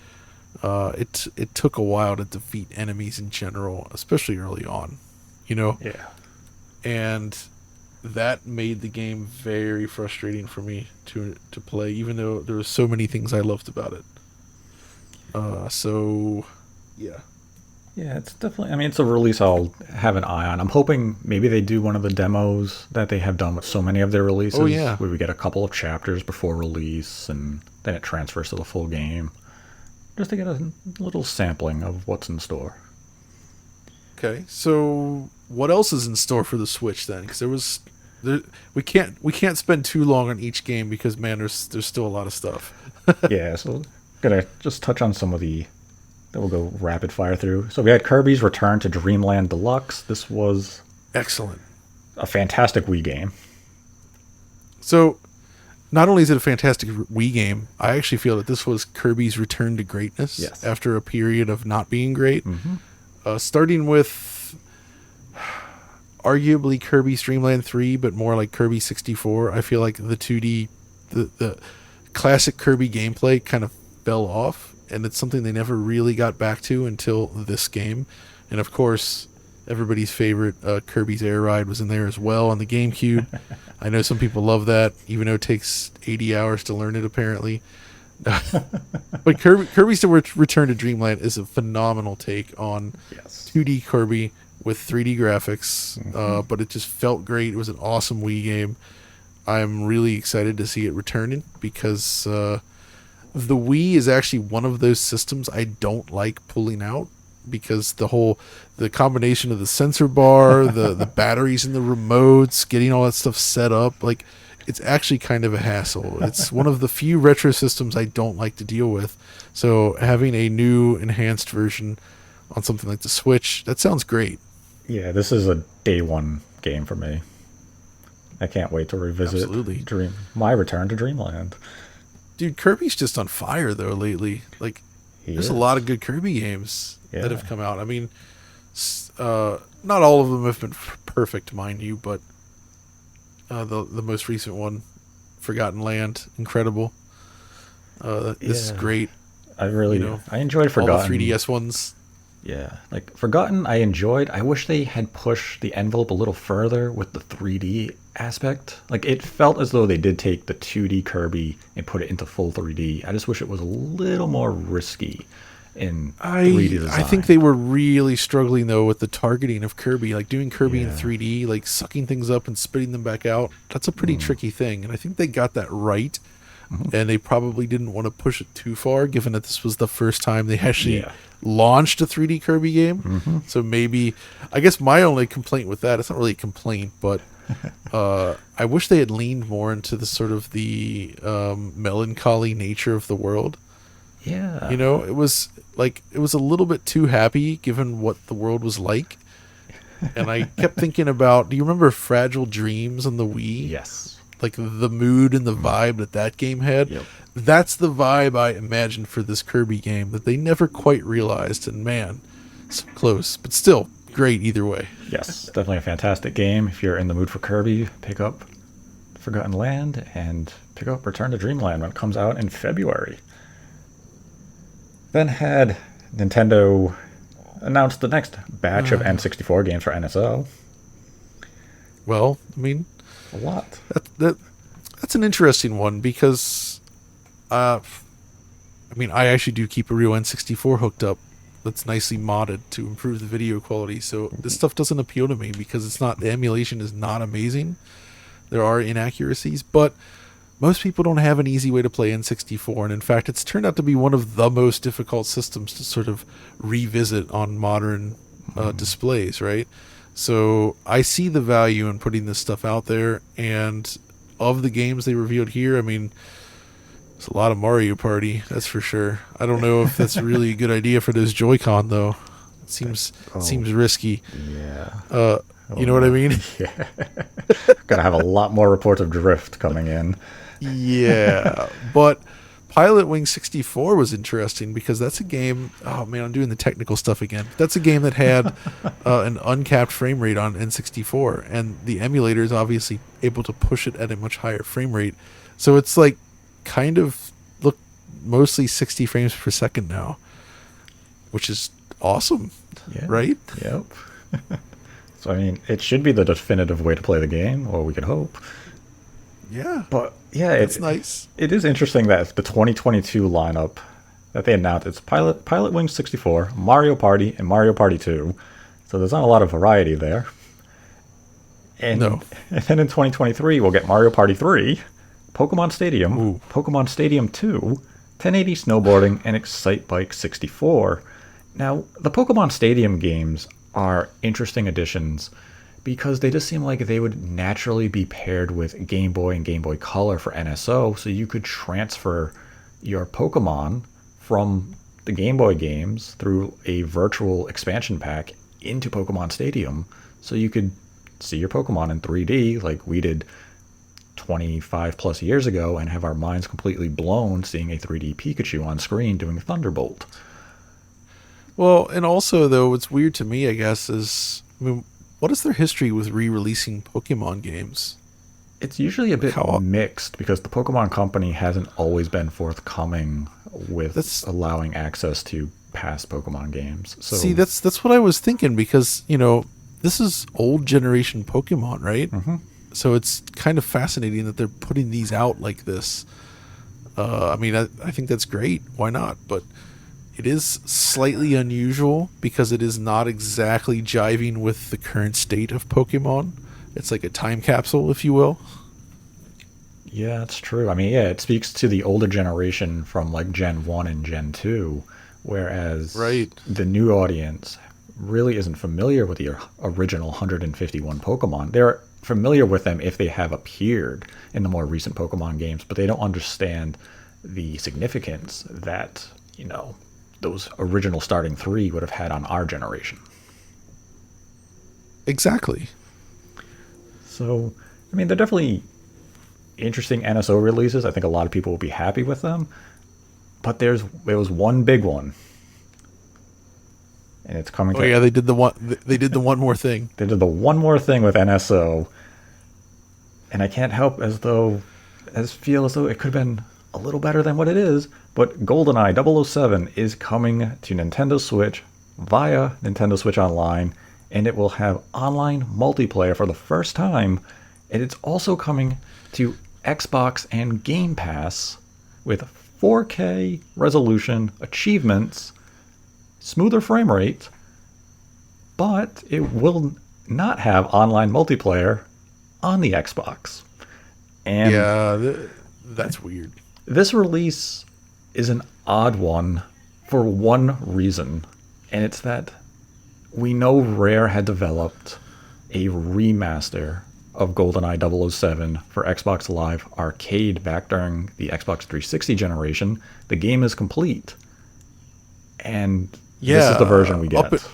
It took a while to defeat enemies in general, especially early on, Yeah. And that made the game very frustrating for me to play, even though there were so many things I loved about it. Yeah. Yeah, it's definitely, I mean, it's a release I'll have an eye on. I'm hoping maybe they do one of the demos that they have done with so many of their releases. Oh, yeah. Where we get a couple of chapters before release, and then it transfers to the full game. Just to get a little sampling of what's in store. Okay, so what else is in store for the Switch then? Because we can't spend too long on each game, because man, there's still a lot of stuff. Yeah, so gonna just touch on some of the that we'll go rapid fire through. So we had Kirby's Return to Dreamland Deluxe. This was Excellent. a fantastic Wii game. So not only is it a fantastic Wii game, I actually feel that this was Kirby's return to greatness. Yes. After a period of not being great. Starting with arguably Kirby Streamland 3, but more like Kirby 64. I feel like the 2D, the classic Kirby gameplay kind of fell off, and it's something they never really got back to until this game. And of course, everybody's favorite Kirby's Air Ride was in there as well on the GameCube. I know some people love that, even though it takes 80 hours to learn it, apparently. But Kirby's Return to Dreamland is a phenomenal take on 2D Kirby with 3D graphics, but it just felt great. It was an awesome Wii game. I'm really excited to see it returning because the Wii is actually one of those systems I don't like pulling out, because the combination of the sensor bar, the batteries in the remotes, getting all that stuff set up, like, it's actually kind of a hassle. It's one of the few retro systems I don't like to deal with. So having a new enhanced version on something like the Switch, that sounds great. Yeah, this is a day one game for me. I can't wait to revisit my return to Dreamland. Dude, Kirby's just on fire though lately. Like, there's a lot of good Kirby games that have come out. I mean, not all of them have been perfect, mind you, but the most recent one, Forgotten Land, incredible. This is great. I enjoyed Forgotten. All the 3DS ones. Yeah, like Forgotten I enjoyed. I wish they had pushed the envelope a little further with the 3D aspect. Like, it felt as though they did take the 2D Kirby and put it into full 3D. I just wish it was a little more risky in 3D design. I think they were really struggling though with the targeting of Kirby, like doing Kirby in 3D, like sucking things up and spitting them back out. That's a pretty tricky thing, and I think they got that right. And they probably didn't want to push it too far, given that this was the first time they actually launched a 3D Kirby game. So maybe, I guess my only complaint with that, it's not really a complaint, but I wish they had leaned more into the sort of the melancholy nature of the world. Yeah. You know, it was a little bit too happy given what the world was like. And I kept thinking about, do you remember Fragile Dreams on the Wii? Yes. Like the mood and the vibe that game had. Yep. That's the vibe I imagined for this Kirby game that they never quite realized. And man, so close, but still great either way. Yes, definitely a fantastic game. If you're in the mood for Kirby, pick up Forgotten Land and pick up Return to Dreamland when it comes out in February. Then had Nintendo announced the next batch of N64 games for NSO. Well, I mean, a lot. That's an interesting one because, I actually do keep a real N64 hooked up that's nicely modded to improve the video quality. So this stuff doesn't appeal to me because the emulation is not amazing. There are inaccuracies, but most people don't have an easy way to play N64, and in fact, it's turned out to be one of the most difficult systems to sort of revisit on modern displays, right? So I see the value in putting this stuff out there, and of the games they revealed here, I mean, there's a lot of Mario Party, that's for sure. I don't know if that's really a good idea for those Joy-Con, though. It seems risky. Yeah. You know what I mean? Yeah. Gonna have a lot more reports of drift coming in. Yeah, but Pilot Wing 64 was interesting because that's a game. Oh man, I'm doing the technical stuff again. That's a game that had an uncapped frame rate on N64, and the emulator is obviously able to push it at a much higher frame rate. So it's like kind of mostly 60 frames per second now, which is awesome, right? Yep. So I mean, it should be the definitive way to play the game, or we could hope. Yeah, but yeah, it's nice. It is interesting that the 2022 lineup that they announced, it's Pilot Wing 64, Mario Party, and Mario Party 2. So there's not a lot of variety there. And then in 2023, we'll get Mario Party 3, Pokemon Stadium, Pokemon Stadium 2, 1080 Snowboarding, and Excite Bike 64. Now, the Pokemon Stadium games are interesting additions because they just seem like they would naturally be paired with Game Boy and Game Boy Color for NSO, so you could transfer your Pokemon from the Game Boy games through a virtual expansion pack into Pokemon Stadium, so you could see your Pokemon in 3D like we did 25 plus years ago and have our minds completely blown seeing a 3D Pikachu on screen doing Thunderbolt. Well, and also, though, what's weird to me, I guess, is, I mean, what is their history with re-releasing Pokemon games? It's usually a bit How mixed because the Pokemon Company hasn't always been forthcoming with that's allowing access to past Pokemon games. So see that's what I was thinking, because this is old generation Pokemon, right? mhm. So it's kind of fascinating that they're putting these out like this. I mean, I think that's great. Why not? But it is slightly unusual because it is not exactly jiving with the current state of Pokemon. It's like a time capsule, if you will. Yeah, that's true. I mean, yeah, it speaks to the older generation from like Gen 1 and Gen 2, whereas Right. the new audience really isn't familiar with the original 151 Pokemon. They're familiar with them if they have appeared in the more recent Pokemon games, but they don't understand the significance that, those original starting three would have had on our generation. Exactly. So, I mean, they're definitely interesting NSO releases. I think a lot of people will be happy with them. But there was one big one, and it's coming Oh to. yeah, they did the one. They did the one more thing. They did the one more thing with NSO, and I can't help feel as though it could have been a little better than what it is. But GoldenEye 007 is coming to Nintendo Switch via Nintendo Switch Online, and it will have online multiplayer for the first time. And it's also coming to Xbox and Game Pass with 4K resolution, achievements, smoother frame rate, but it will not have online multiplayer on the Xbox. And Yeah, that's weird. this release is an odd one for one reason, and it's that we know Rare had developed a remaster of GoldenEye 007 for Xbox Live Arcade back during the Xbox 360 generation. The game is complete, and this is the version we get.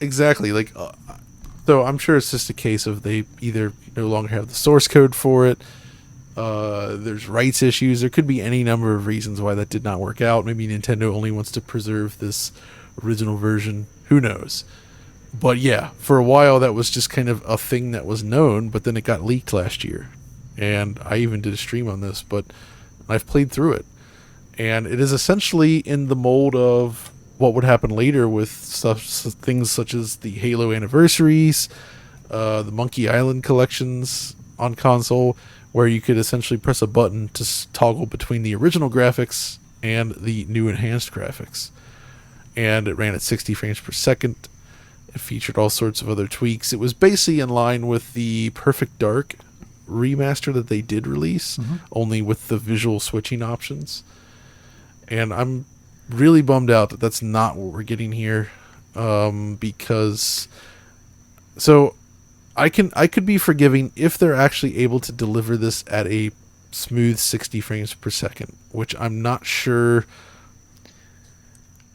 Exactly. So I'm sure it's just a case of they either no longer have the source code for it. There's rights issues. There could be any number of reasons why that did not work out. Maybe Nintendo only wants to preserve this original version. Who knows? But yeah, for a while that was just kind of a thing that was known, but then it got leaked last year. And I even did a stream on this, but I've played through it. And it is essentially in the mold of what would happen later with things such as the Halo anniversaries, the Monkey Island collections on console, where you could essentially press a button to toggle between the original graphics and the new enhanced graphics. And it ran at 60 frames per second. It featured all sorts of other tweaks. It was basically in line with the Perfect Dark remaster that they did release, only with the visual switching options. And I'm really bummed out that that's not what we're getting here, because so I could be forgiving if they're actually able to deliver this at a smooth 60 frames per second, which I'm not sure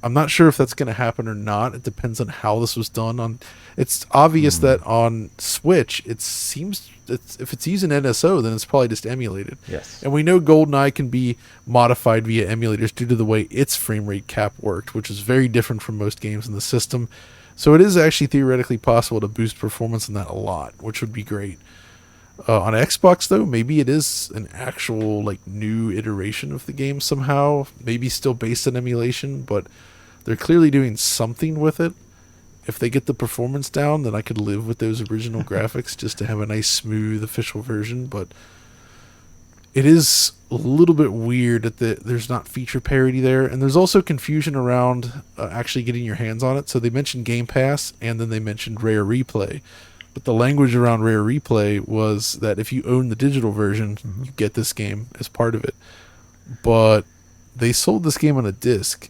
if that's going to happen or not. It depends on how this was done. It's obvious that on Switch, if it's using NSO, then it's probably just emulated. Yes. And we know GoldenEye can be modified via emulators due to the way its frame rate cap worked, which is very different from most games in the system. So it is actually theoretically possible to boost performance in that a lot, which would be great. On Xbox, though, maybe it is an actual new iteration of the game somehow. Maybe still based on emulation, but they're clearly doing something with it. If they get the performance down, then I could live with those original graphics just to have a nice, smooth, official version. But it is a little bit weird that there's not feature parity there. And there's also confusion around actually getting your hands on it. So they mentioned Game Pass, and then they mentioned Rare Replay. But the language around Rare Replay was that if you own the digital version, you get this game as part of it. But they sold this game on a disc,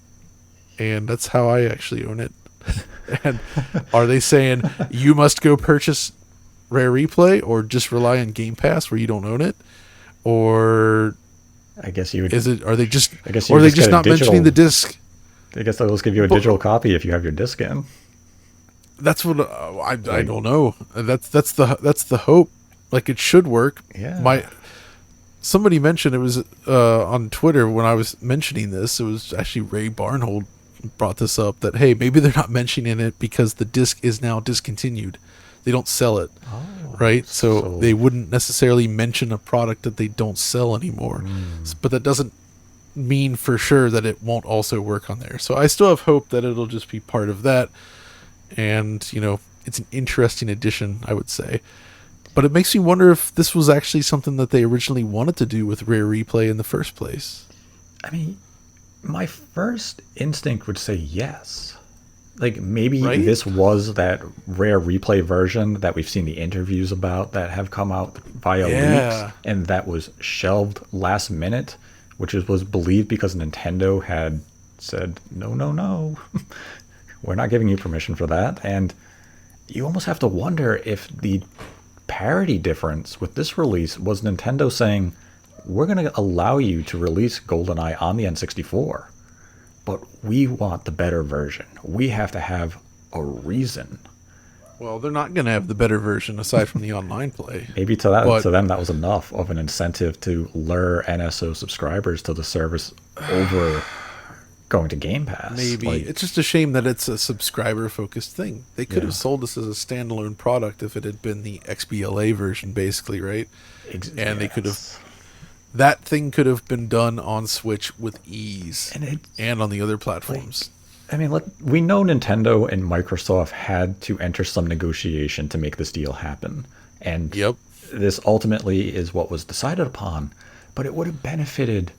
and that's how I actually own it. And are they saying you must go purchase Rare Replay or just rely on Game Pass where you don't own it? Or I guess you would. are they just get a not mentioning the disc? I guess they'll just give you a digital copy if you have your disc in. That's what I don't know. That's the hope. It should work. Yeah. Somebody mentioned, it was on Twitter when I was mentioning this. It was actually Ray Barnhold brought this up, that hey, maybe they're not mentioning it because the disc is now discontinued. they don't sell it, Oh, right? So so they wouldn't necessarily mention a product that they don't sell anymore. But that doesn't mean for sure that it won't also work on there. So I still have hope that it'll just be part of that. And, it's an interesting addition, I would say. But it makes me wonder if this was actually something that they originally wanted to do with Rare Replay in the first place. I mean, my first instinct would say yes. Like maybe Right? this was that Rare Replay version that we've seen the interviews about that have come out via leaks, and that was shelved last minute, which was believed because Nintendo had said, no, no, no, we're not giving you permission for that. And you almost have to wonder if the parity difference with this release was Nintendo saying, we're going to allow you to release GoldenEye on the N64, but we want the better version. We have to have a reason. Well, they're not going to have the better version aside from the online play. Maybe to them that was enough of an incentive to lure NSO subscribers to the service over going to Game Pass. Maybe. It's just a shame that it's a subscriber-focused thing. They could have sold this as a standalone product if it had been the XBLA version, basically, right? And they could have... That thing could have been done on Switch with ease and on the other platforms. We know Nintendo and Microsoft had to enter some negotiation to make this deal happen. And this ultimately is what was decided upon. But it would have benefited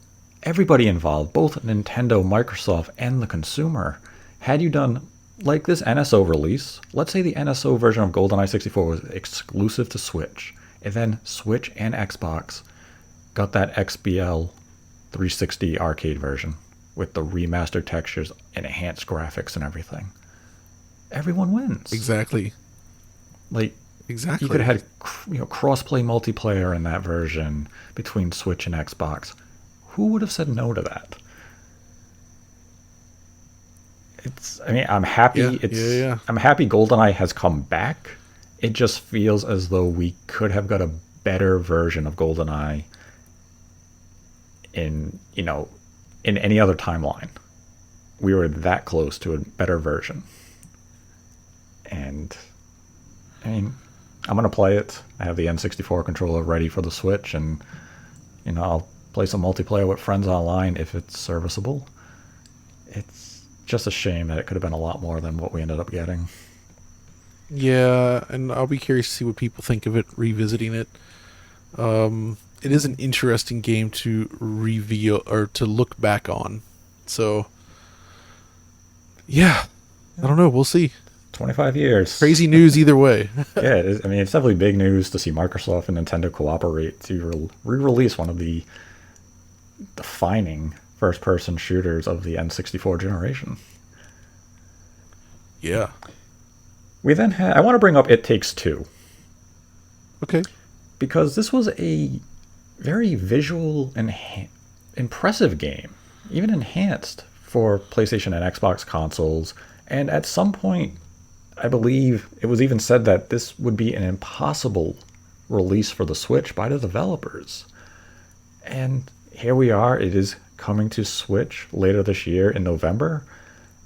everybody involved, both Nintendo, Microsoft, and the consumer, had you done like this NSO release. Let's say the NSO version of GoldenEye 64 was exclusive to Switch, and then Switch and Xbox got that XBL 360 arcade version with the remastered textures and enhanced graphics and everything. Everyone wins. Exactly. You could have had cross-play multiplayer in that version between Switch and Xbox. Who would have said no to that? I'm happy. I'm happy GoldenEye has come back. It just feels as though we could have got a better version of GoldenEye in any other timeline. We were that close to a better version. And I'm gonna play it. I have the N64 controller ready for the Switch, and I'll play some multiplayer with friends online if it's serviceable. It's just a shame that it could have been a lot more than what we ended up getting. Yeah, and I'll be curious to see what people think of it, revisiting it. It is an interesting game to reveal or to look back on. So, yeah, I don't know. We'll see. 25 years. Crazy news either way. Yeah, it is. It's definitely big news to see Microsoft and Nintendo cooperate to re-release one of the defining first-person shooters of the N64 generation. Yeah. We then had... I want to bring up It Takes Two. Okay. Because this was a very visual and impressive game, even enhanced for PlayStation and Xbox consoles. And at some point, I believe it was even said that this would be an impossible release for the Switch by the developers. And here we are. It is coming to Switch later this year in November.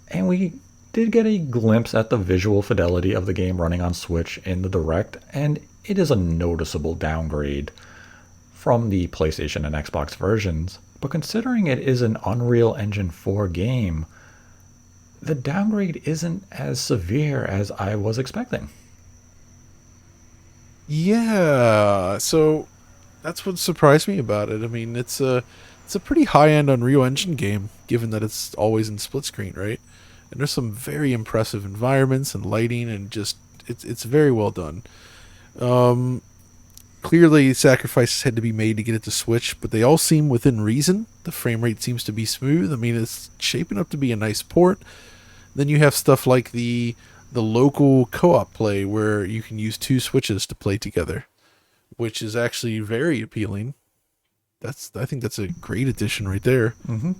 And we did get a glimpse at the visual fidelity of the game running on Switch in the Direct. And it is a noticeable downgrade from the PlayStation and Xbox versions. But considering it is an Unreal Engine 4 game, the downgrade isn't as severe as I was expecting. Yeah, so that's what surprised me about it. It's a pretty high-end Unreal Engine game, given that it's always in split screen, right? And there's some very impressive environments and lighting, and just it's very well done. Clearly, sacrifices had to be made to get it to Switch, but they all seem within reason. The frame rate seems to be smooth. It's shaping up to be a nice port. Then you have stuff like the local co-op play where you can use two Switches to play together, which is actually very appealing. I think that's a great addition right there. Mm-hmm.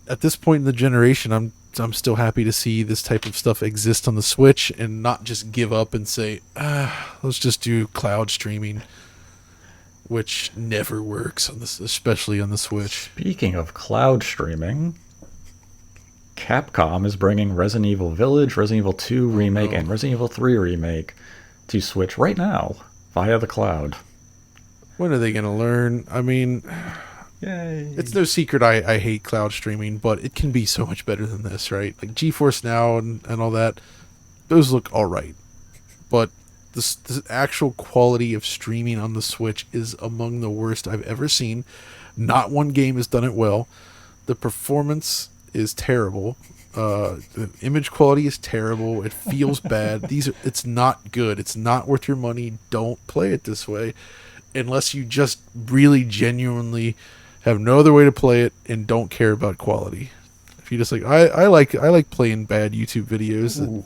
At this point in the generation, I'm still happy to see this type of stuff exist on the Switch and not just give up and say, let's just do cloud streaming, which never works on this, especially on the Switch. Speaking of cloud streaming, Capcom is bringing Resident Evil Village, Resident Evil 2 Remake, and Resident Evil 3 Remake to Switch right now via the cloud. When are they going to learn? I mean, Yay. it's no secret I hate cloud streaming, but it can be so much better than this, right? Like GeForce Now and all that, those look all right. But the actual quality of streaming on the Switch is among the worst I've ever seen. Not one game has done it well. The performance is terrible. The image quality is terrible. It feels bad. It's not good. It's not worth your money. Don't play it this way unless you just really genuinely have no other way to play it and don't care about quality. If you just like I like playing bad YouTube videos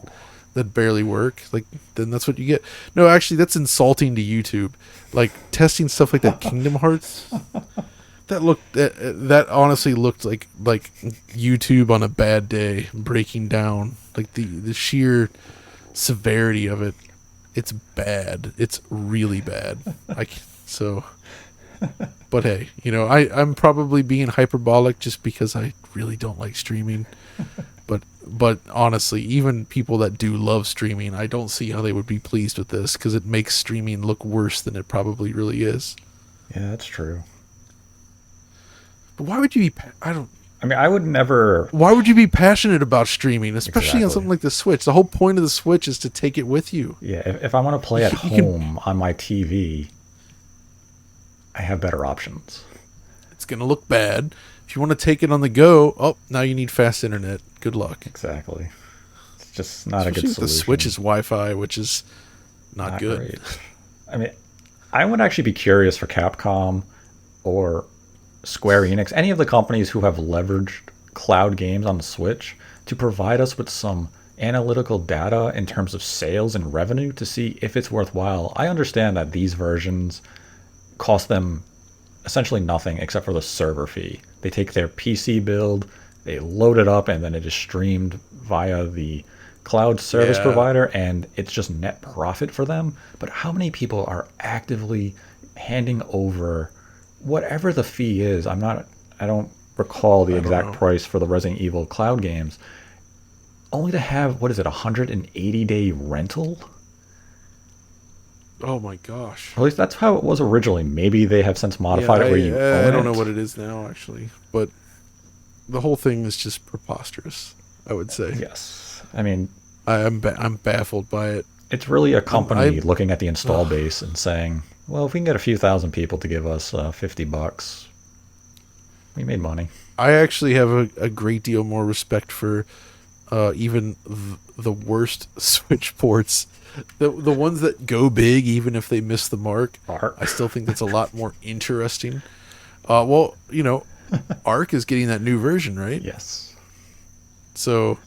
that barely work, like, then that's what you get. No, actually, that's insulting to YouTube. Like testing stuff like that Kingdom Hearts. That honestly looked like YouTube on a bad day, breaking down, like the sheer severity of it. It's bad. It's really bad. But hey, I'm probably being hyperbolic just because I really don't like streaming. But honestly, even people that do love streaming, I don't see how they would be pleased with this, because it makes streaming look worse than it probably really is. Yeah, that's true. But why would you be? I would never. Why would you be passionate about streaming, especially on Exactly. something like the Switch? The whole point of the Switch is to take it with you. Yeah, if I want to play at home on my TV, I have better options. It's going to look bad. If you want to take it on the go, now you need fast internet. Good luck. Exactly. It's just not a good Especially with solution. the Switch's Wi-Fi, which is not good. Great. I mean, I would actually be curious for Capcom or Square Enix, any of the companies who have leveraged cloud games on the Switch, to provide us with some analytical data in terms of sales and revenue to see if it's worthwhile. I understand that these versions cost them essentially nothing except for the server fee. They take their PC build, they load it up, and then it is streamed via the cloud service provider, and it's just net profit for them. But how many people are actively handing over whatever the fee is? I don't recall the exact price for the Resident Evil cloud games, only to have, 180-day rental? Oh my gosh. At least that's how it was originally. Maybe they have since modified it where you own I don't know it. what it is now, actually. But the whole thing is just preposterous, I would say. Yes. I mean, I'm baffled by it. it's really a company looking at the install base and saying, well, if we can get a few thousand people to give us $50, we made money. I actually have a great deal more respect for even the worst Switch ports. The ones that go big even if they miss the mark. I still think that's a lot more interesting. Well, Ark is getting that new version, right? Yes. So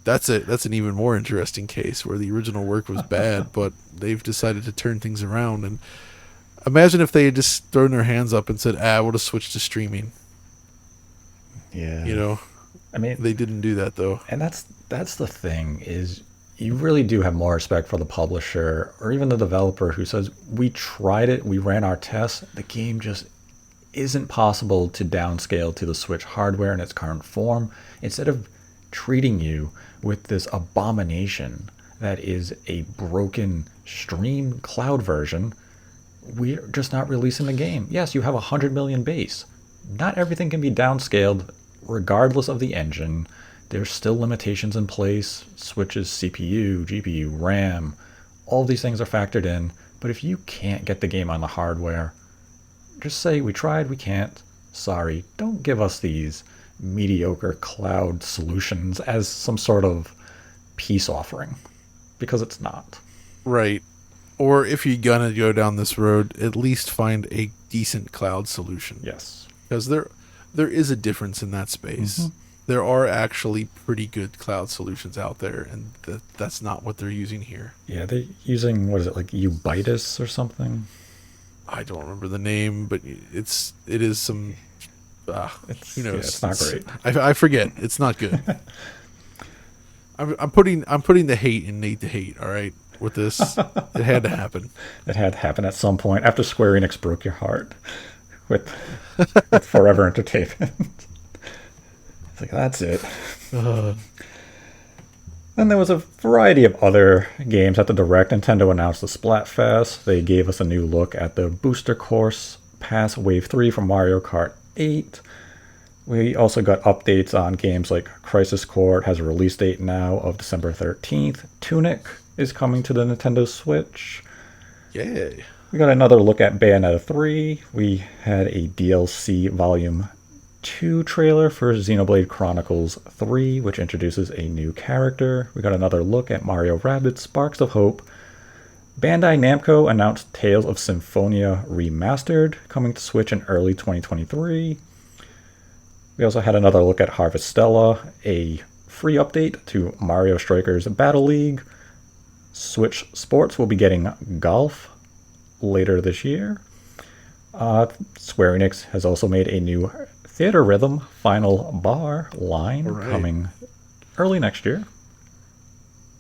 that's an even more interesting case where the original work was bad, but they've decided to turn things around. And imagine if they had just thrown their hands up and said, we'll just switch to streaming. Yeah. I mean, they didn't do that though. And that's the thing, is you really do have more respect for the publisher or even the developer who says, we tried it, we ran our tests, the game just isn't possible to downscale to the Switch hardware in its current form. Instead of treating you with this abomination that is a broken stream cloud version, we're just not releasing the game. Yes, you have 100 million base. Not everything can be downscaled regardless of the engine. There's still limitations in place. Switch's CPU, GPU, RAM, all these things are factored in. But if you can't get the game on the hardware, just say, we tried, we can't. Sorry. Don't give us these mediocre cloud solutions as some sort of peace offering, because it's not. Right. Or if you're gonna go down this road, at least find a decent cloud solution. Yes. Because there is a difference in that space. Mm-hmm. There are actually pretty good cloud solutions out there, and that's not what they're using here. Yeah, they're using, like Ubitus or something? I don't remember the name, but it is some. Who knows? Yeah, it's not great. I forget. It's not good. I'm putting the hate in Nate the Hate. All right, with this, it had to happen. It had to happen at some point after Square Enix broke your heart with Forever Entertainment. It's like, that's it. Then there was a variety of other games at the Direct. Nintendo announced the Splatfest. They gave us a new look at the Booster Course Pass Wave 3 from Mario Kart 8. We also got updates on games like Crisis Core has a release date now of December 13th. Tunic is coming to the Nintendo Switch. Yay. We got another look at Bayonetta 3. We had a DLC Volume 2 trailer for Xenoblade Chronicles 3, which introduces a new character. We got another look at Mario Rabbids Sparks of Hope. Bandai Namco announced Tales of Symphonia Remastered, coming to Switch in early 2023. We also had another look at Harvestella, a free update to Mario Strikers Battle League. Switch Sports will be getting golf later this year. Square Enix has also made a new Theater Rhythm Final Bar line coming early next year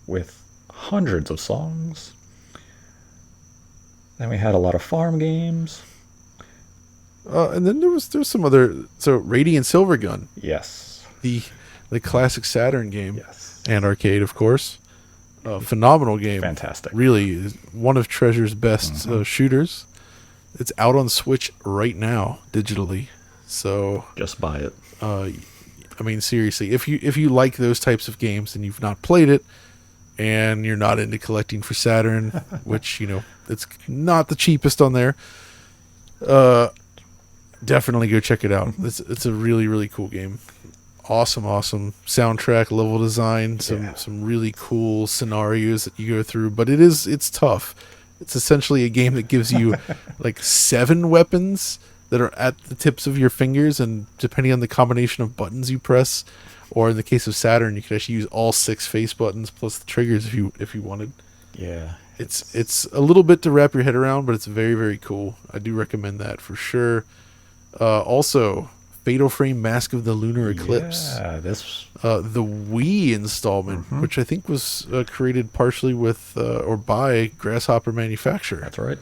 with hundreds of songs. Then we had a lot of farm games. And then there was some other. So Radiant Silvergun. Yes. The classic Saturn game. Yes. And arcade, of course. Phenomenal game. Fantastic. Really, is one of Treasure's best shooters. It's out on Switch right now, digitally. So just buy it. I mean, seriously, if you like those types of games and you've not played it, and you're not into collecting for Saturn, which it's not the cheapest on there, definitely go check it out. It's a really, really cool game. Awesome soundtrack, level design, some really cool scenarios that you go through. But it's tough. It's essentially a game that gives you like 7 weapons that are at the tips of your fingers, and depending on the combination of buttons you press, or in the case of Saturn, you could actually use all 6 face buttons plus the triggers if you wanted. Yeah. It's a little bit to wrap your head around, but it's very, very cool. I do recommend that for sure. Also, Fatal Frame Mask of the Lunar Eclipse. Yeah, this the Wii installment, which I think was created partially with or by Grasshopper Manufacturer. That's right.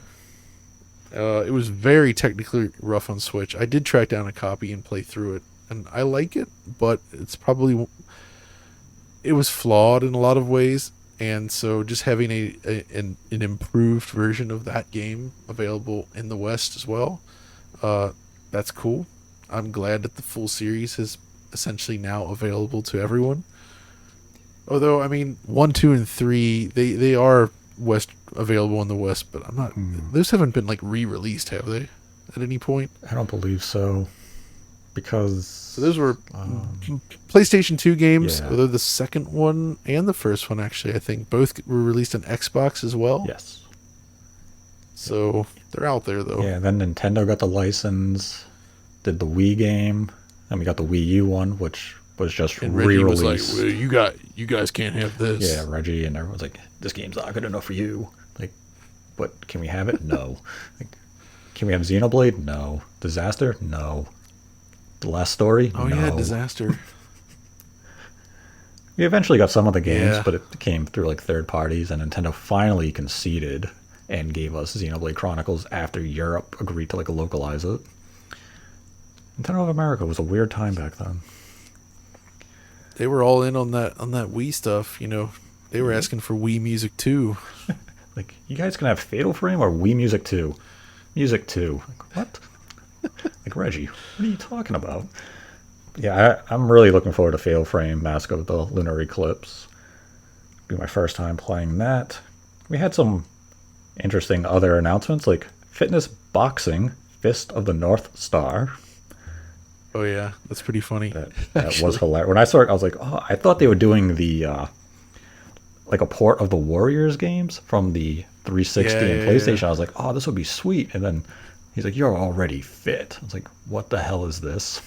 It was very technically rough on Switch. I did track down a copy and play through it, and I like it, but it was flawed in a lot of ways, and so just having an improved version of that game available in the West as well, that's cool. I'm glad that the full series is essentially now available to everyone. Although, I mean, 1, 2, and 3, they are available in the West, but I'm not. Those haven't been like re-released, have they? At any point? I don't believe so, because so those were PlayStation 2 games. Yeah. Although the second one and the first one, actually, I think both were released on Xbox as well. Yes. So they're out there though. Yeah. Then Nintendo got the license, did the Wii game, and we got the Wii U one, which was just and Reggie re-released. was like, well, you guys can't have this. Yeah, Reggie and everyone's like, this game's not good enough for you. Like, but can we have it? No. Like, can we have Xenoblade? No. Disaster? No. The Last Story? Oh no. yeah, Disaster. We eventually got some of the games, Yeah. but it came through like third parties, and Nintendo finally conceded and gave us Xenoblade Chronicles after Europe agreed to like localize it. Nintendo of America was a weird time back then. They were all in on that Wii stuff, They were asking for Wii Music 2. Like, you guys can have Fatal Frame or Wii Music 2? Music 2. Like, what? Like, Reggie, what are you talking about? Yeah, I'm really looking forward to Fatal Frame Mask of the Lunar Eclipse. It'll be my first time playing that. We had some interesting other announcements, like Fitness Boxing Fist of the North Star. Oh yeah, that's pretty funny. That was hilarious. When I saw it, I was like, oh, I thought they were doing the like a port of the Warriors games from the 360 and PlayStation. Yeah. I was like, oh, this would be sweet. And then he's like, you're already fit. I was like, what the hell is this?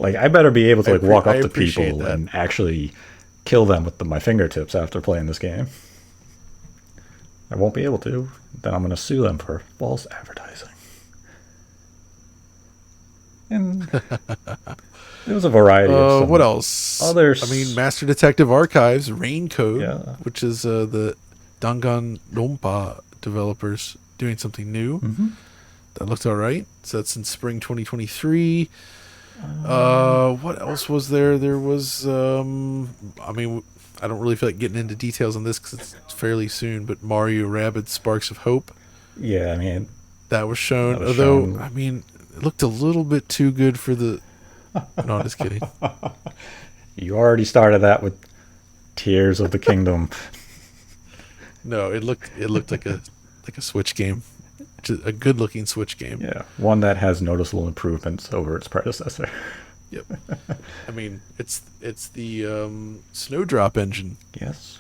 Like, I better be able to like walk up to people and actually kill them with my fingertips after playing this game. I won't be able to. Then I'm going to sue them for false advertising. And there was a variety of what else? Others. I mean, Master Detective Archives, Rain Code, Yeah. which is the Danganronpa developers doing something new. Mm-hmm. That looks all right. So that's in spring 2023. What else else was there? There was, I mean, I don't really feel like getting into details on this because it's fairly soon, but Mario Rabbids Sparks of Hope, Yeah, I mean, that was that shown. was Although, shown. I mean, it looked a little bit too good for the. No, I'm just kidding. You already started that with Tears of the Kingdom. No, it looked like a Switch game, just a good looking Switch game. Yeah, one that has noticeable improvements over its predecessor. Yep. I mean, it's the Snowdrop engine, Yes.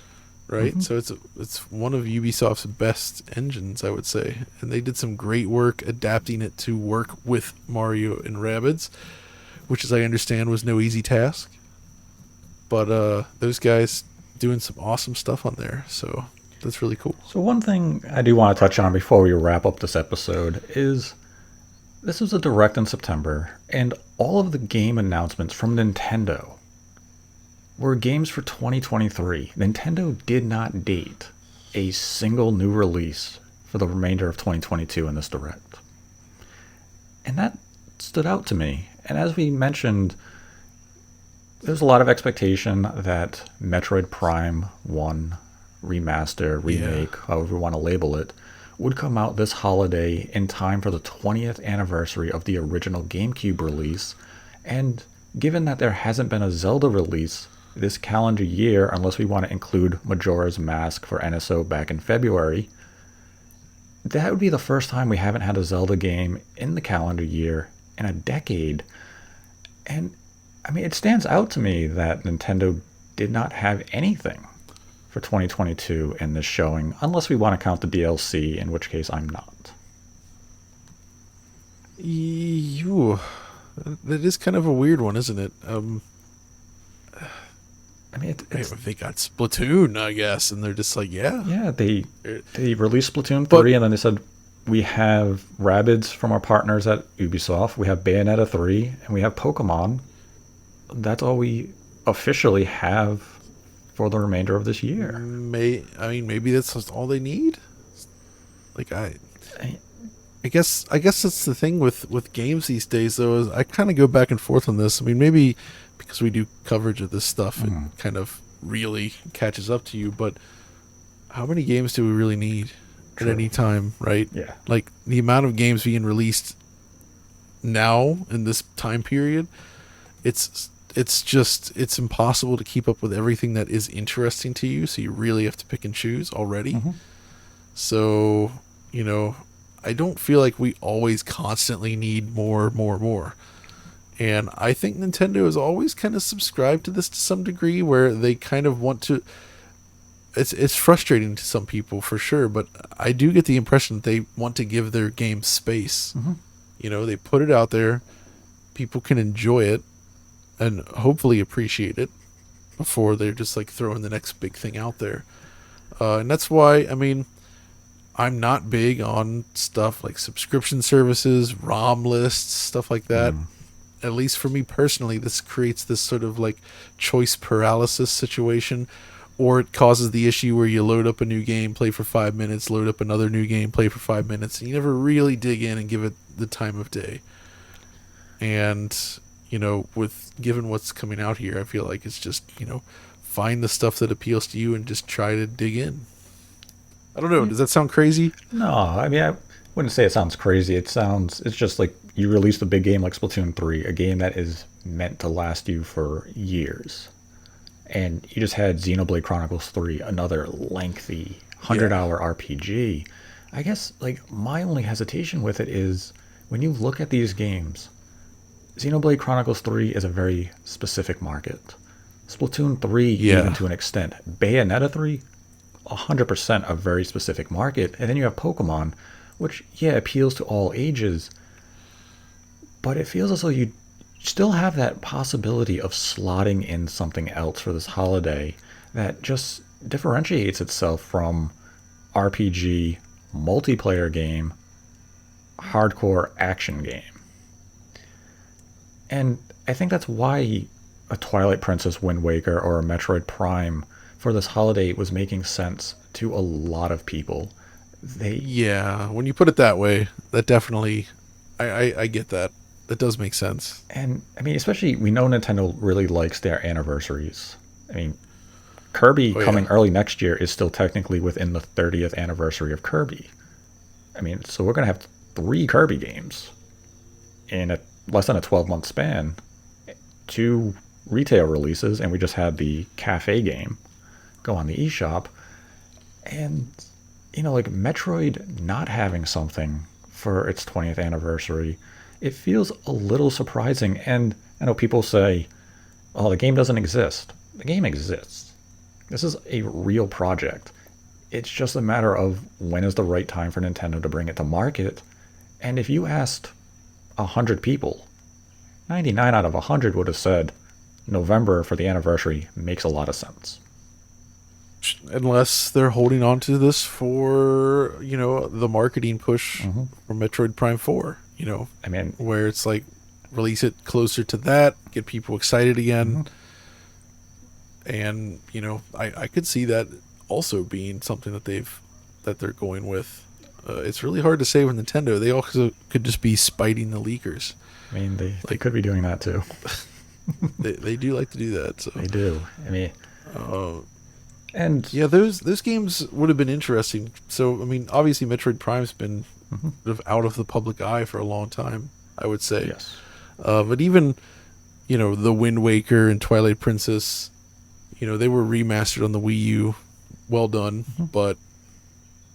right? Mhm. So it's one of Ubisoft's best engines, I would say, and they did some great work adapting it to work with Mario and Rabbids, which, as I understand, was no easy task. But those guys doing some awesome stuff on there, so that's really cool. So one thing I do want to touch on before we wrap up this episode is this was a direct in September, and all of the game announcements from Nintendo were games for 2023. Nintendo did not date a single new release for the remainder of 2022 in this direct. And that stood out to me. And as we mentioned, there's a lot of expectation that Metroid Prime 1 remaster, remake, however you want to label it, would come out this holiday in time for the 20th anniversary of the original GameCube release. And given that there hasn't been a Zelda release this calendar year, unless we want to include Majora's Mask for NSO back in February, that would be the first time we haven't had a Zelda game in the calendar year in a decade. And I mean, it stands out to me that Nintendo did not have anything for 2022 in this showing, unless we want to count the DLC, in which case I'm not. You, that is kind of a weird one, isn't it? I mean, They got Splatoon, I guess, and they're just like, yeah, they released Splatoon But 3, and then they said, we have Rabbids from our partners at Ubisoft, we have Bayonetta 3, and we have Pokemon. That's all we officially have for the remainder of this year. maybe that's just all they need. Like I- I guess that's the thing with games these days, though, is I kind of go back and forth on this. I mean, maybe because we do coverage of this stuff, it kind of really catches up to you. But how many games do we really need at any time, right? Yeah. Like the amount of games being released now in this time period, it's impossible to keep up with everything that is interesting to you. So you really have to pick and choose already. Mhm. So, I don't feel like we always constantly need more. And I think Nintendo has always kind of subscribed to this to some degree, where they kind of want to. It's frustrating to some people for sure, but I do get the impression that they want to give their game space. Mhm. They put it out there, people can enjoy it, and hopefully appreciate it before they're just like throwing the next big thing out there. And that's why, I mean, I'm not big on stuff like subscription services, ROM lists, stuff like that. At least for me personally, this creates this sort of like choice paralysis situation, or it causes the issue where you load up a new game, play for 5 minutes, load up another new game, play for 5 minutes, and you never really dig in and give it the time of day. And, with given what's coming out here, I feel like it's just, find the stuff that appeals to you and just try to dig in. I don't know. Does that sound crazy? No, I mean, I wouldn't say it sounds crazy. It's just like you released a big game like Splatoon 3, a game that is meant to last you for years. And you just had Xenoblade Chronicles 3, another lengthy 100-hour RPG. I guess, like, my only hesitation with it is when you look at these games, Xenoblade Chronicles 3 is a very specific market. Splatoon 3, even to an extent. Bayonetta 3, 100% a very specific market. And then you have Pokemon, which, appeals to all ages. But it feels as though you still have that possibility of slotting in something else for this holiday that just differentiates itself from RPG, multiplayer game, hardcore action game. And I think that's why a Twilight Princess Wind Waker or a Metroid Prime for this holiday was making sense to a lot of people. When you put it that way, that definitely, I get that. That does make sense. And I mean, especially we know Nintendo really likes their anniversaries. I mean, Kirby Oh coming yeah. early next year is still technically within the 30th anniversary of Kirby. I mean, so we're going to have 3 Kirby games in less than a 12-month span, 2 retail releases, and we just had the cafe game go on the eShop. And, like Metroid not having something for its 20th anniversary, it feels a little surprising. And I know people say, oh, the game doesn't exist. The game exists. This is a real project. It's just a matter of when is the right time for Nintendo to bring it to market. And if you asked 100 people, 99 out of 100 would have said November for the anniversary makes a lot of sense. Unless they're holding on to this for, the marketing push for Metroid Prime 4, I mean, where it's like release it closer to that, get people excited again. And, I could see that also being something that they're going with. It's really hard to say with Nintendo. They also could just be spiting the leakers. I mean, they could be doing that too. They do like to do that. So They do. I mean, and yeah, those games would have been interesting. So I mean, obviously, Metroid Prime's been sort of out of the public eye for a long time, I would say. yes, But even the Wind Waker and Twilight Princess, they were remastered on the Wii U. Well done, but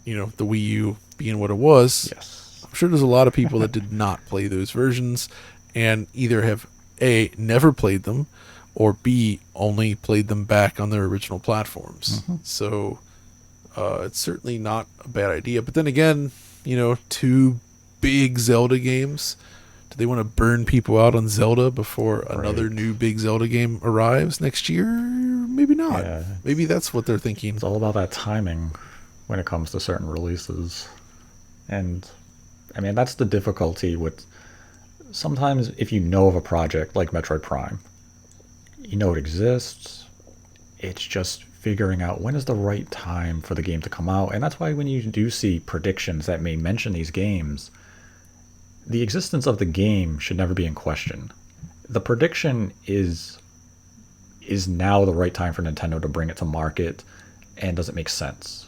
the Wii U being what it was, yes, I'm sure there's a lot of people that did not play those versions and either have A, never played them, or B, only played them back on their original platforms. So it's certainly not a bad idea. But then again, 2 big Zelda games. Do they want to burn people out on Zelda before another new big Zelda game arrives next year? Maybe not. Yeah. Maybe that's what they're thinking. It's all about that timing when it comes to certain releases. And I mean, that's the difficulty with sometimes if you know of a project like Metroid Prime, you know it exists. It's just figuring out when is the right time for the game to come out. And that's why when you do see predictions that may mention these games, the existence of the game should never be in question. The prediction is now the right time for Nintendo to bring it to market, and does it make sense?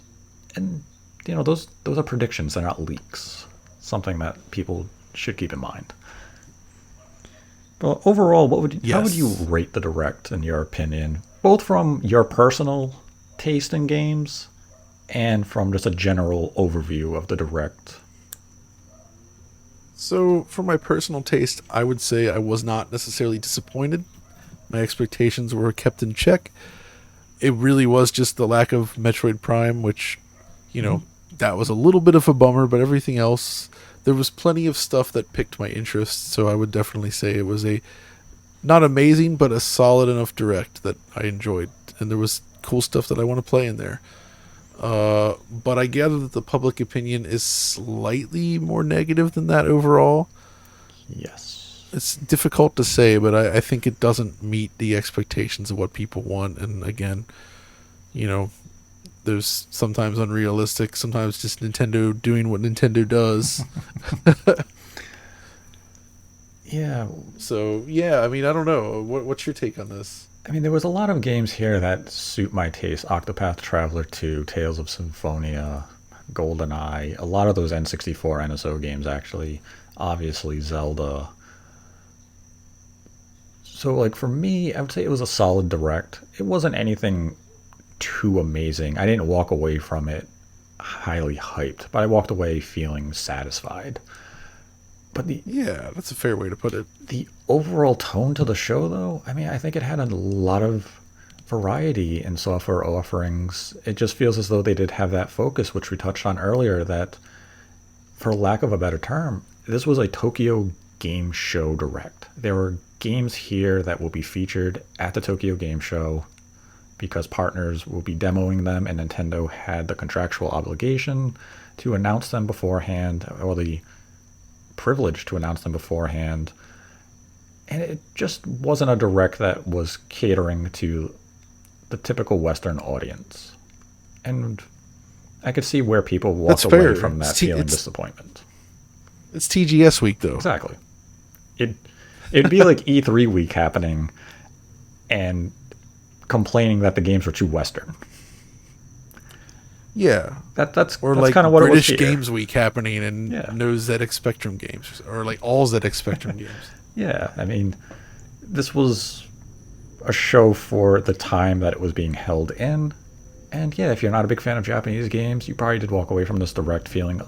And those are predictions, they're not leaks. Something that people should keep in mind. But overall, how would you rate the Direct in your opinion, both from your personal taste in games and from just a general overview of the Direct? So, for my personal taste, I would say I was not necessarily disappointed. My expectations were kept in check. It really was just the lack of Metroid Prime, which, that was a little bit of a bummer, but everything else, there was plenty of stuff that piqued my interest, so I would definitely say it was a not amazing, but a solid enough Direct that I enjoyed. And there was cool stuff that I want to play in there. But I gather that the public opinion is slightly more negative than that overall. Yes. It's difficult to say, but I think it doesn't meet the expectations of what people want. And again, there's sometimes unrealistic, sometimes just Nintendo doing what Nintendo does. Yeah. So, yeah, I mean, I don't know. What's your take on this? I mean, there was a lot of games here that suit my taste. Octopath Traveler 2, Tales of Symphonia, GoldenEye, a lot of those N64 NSO games, actually. Obviously, Zelda. So, like, for me, I would say it was a solid Direct. It wasn't anything too amazing. I didn't walk away from it highly hyped, but I walked away feeling satisfied. But Yeah, that's a fair way to put it. the overall tone to the show, though, I mean, I think it had a lot of variety in software offerings. It just feels as though they did have that focus, which we touched on earlier, that, for lack of a better term, this was a Tokyo Game Show Direct. There were games here that will be featured at the Tokyo Game Show because partners will be demoing them, and Nintendo had the contractual obligation to announce them beforehand, or the privilege to announce them beforehand. And it just wasn't a Direct that was catering to the typical Western audience. And I could see where people That's walked away fair. from that feeling disappointment. It's TGS week, though. Exactly. it it'd be like E3 week happening and complaining that the games were too Western. Yeah. That's Or like kind of what British it was here. Games Week happening and no ZX Spectrum games. Or like all ZX Spectrum games. Yeah, I mean, this was a show for the time that it was being held in. And yeah, if you're not a big fan of Japanese games, you probably did walk away from this direct feeling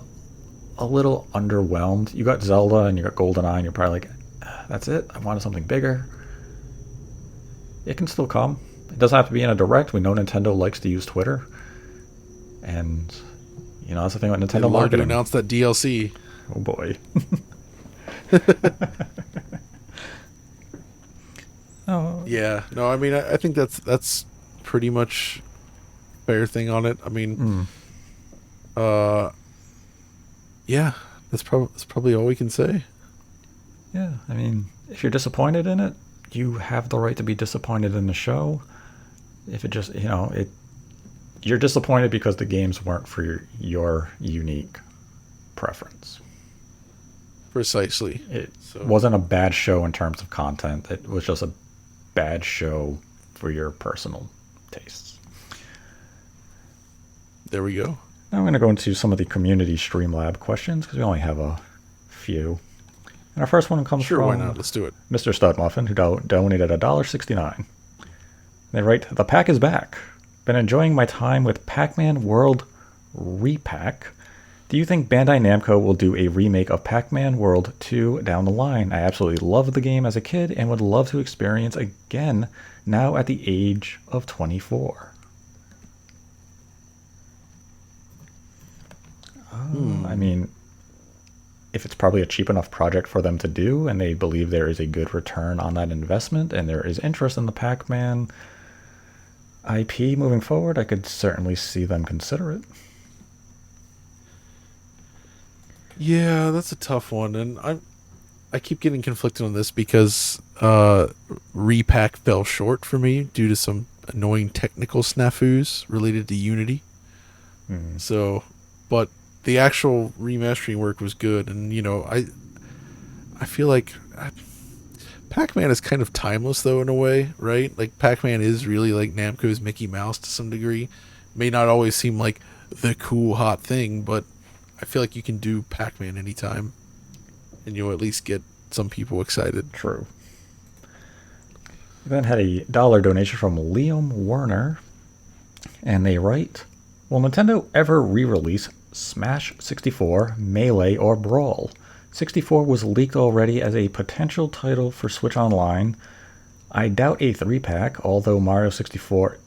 a little underwhelmed. You got Zelda and you got GoldenEye, and you're probably like, that's it? I wanted something bigger. It can still come. It doesn't have to be in a direct. We know Nintendo likes to use Twitter. And, that's the thing with Nintendo marketing. To announce that DLC. Oh boy. Oh. Yeah. No, I mean, I think that's pretty much fair thing on it. I mean, yeah, that's probably all we can say. Yeah, I mean, if you're disappointed in it, you have the right to be disappointed in the show. If it just, you're disappointed because the games weren't for your unique preference. Precisely. It wasn't a bad show in terms of content. It was just a bad show for your personal tastes. There we go. Now I'm going to go into some of the community Streamlab questions because we only have a few. And our first one comes from... Sure, why not? Let's do it. Mr. Studmuffin, who donated $1.69. They write, "The pack is back. Been enjoying my time with Pac-Man World Repack. Do you think Bandai Namco will do a remake of Pac-Man World 2 down the line? I absolutely loved the game as a kid and would love to experience again now at the age of 24. I mean, if it's probably a cheap enough project for them to do and they believe there is a good return on that investment and there is interest in the Pac-Man IP moving forward, I could certainly see them consider it. Yeah, that's a tough one, and I keep getting conflicted on this because Repack fell short for me due to some annoying technical snafus related to Unity. So, but the actual remastering work was good, and I feel like Pac-Man is kind of timeless though in a way, right? Like Pac-Man is really like Namco's Mickey Mouse to some degree. May not always seem like the cool hot thing, but I feel like you can do Pac-Man anytime, and you'll at least get some people excited. True. We then had a $1 donation from Liam Werner, and they write, "Will Nintendo ever re-release Smash 64, Melee, or Brawl? 64 was leaked already as a potential title for Switch Online. I doubt a 3-pack, although Mario 64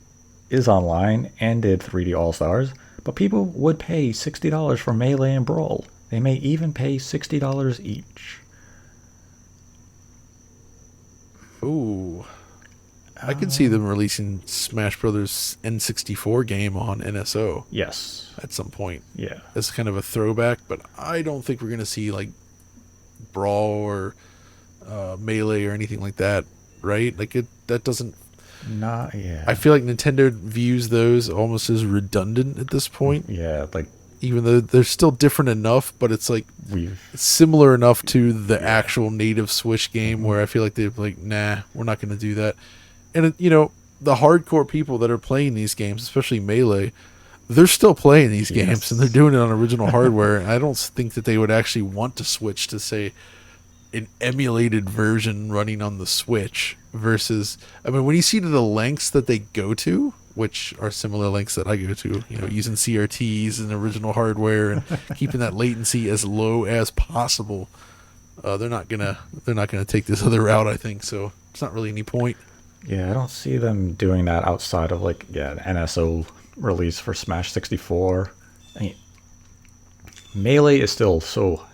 is online and did 3D All-Stars. But people would pay $60 for Melee and Brawl. They may even pay $60 each." Ooh. I could see them releasing Smash Brothers N64 game on NSO. Yes. At some point. Yeah. As kind of a throwback, but I don't think we're going to see like Brawl or Melee or anything like that, right? Like that doesn't... Not yeah. I feel like Nintendo views those almost as redundant at this point. Yeah, like even though they're still different enough, but it's like it's similar enough to the actual native Switch game where I feel like they're like, nah, we're not going to do that. And the hardcore people that are playing these games, especially Melee, they're still playing these games and they're doing it on original hardware. And I don't think that they would actually want to switch to say an emulated version running on the Switch versus, I mean, when you see the lengths that they go to, which are similar lengths that I go to, using CRTs and original hardware and keeping that latency as low as possible, they're not gonna take this other route, I think. So it's not really any point. Yeah, I don't see them doing that outside of the NSO release for Smash 64. I mean, Melee is still so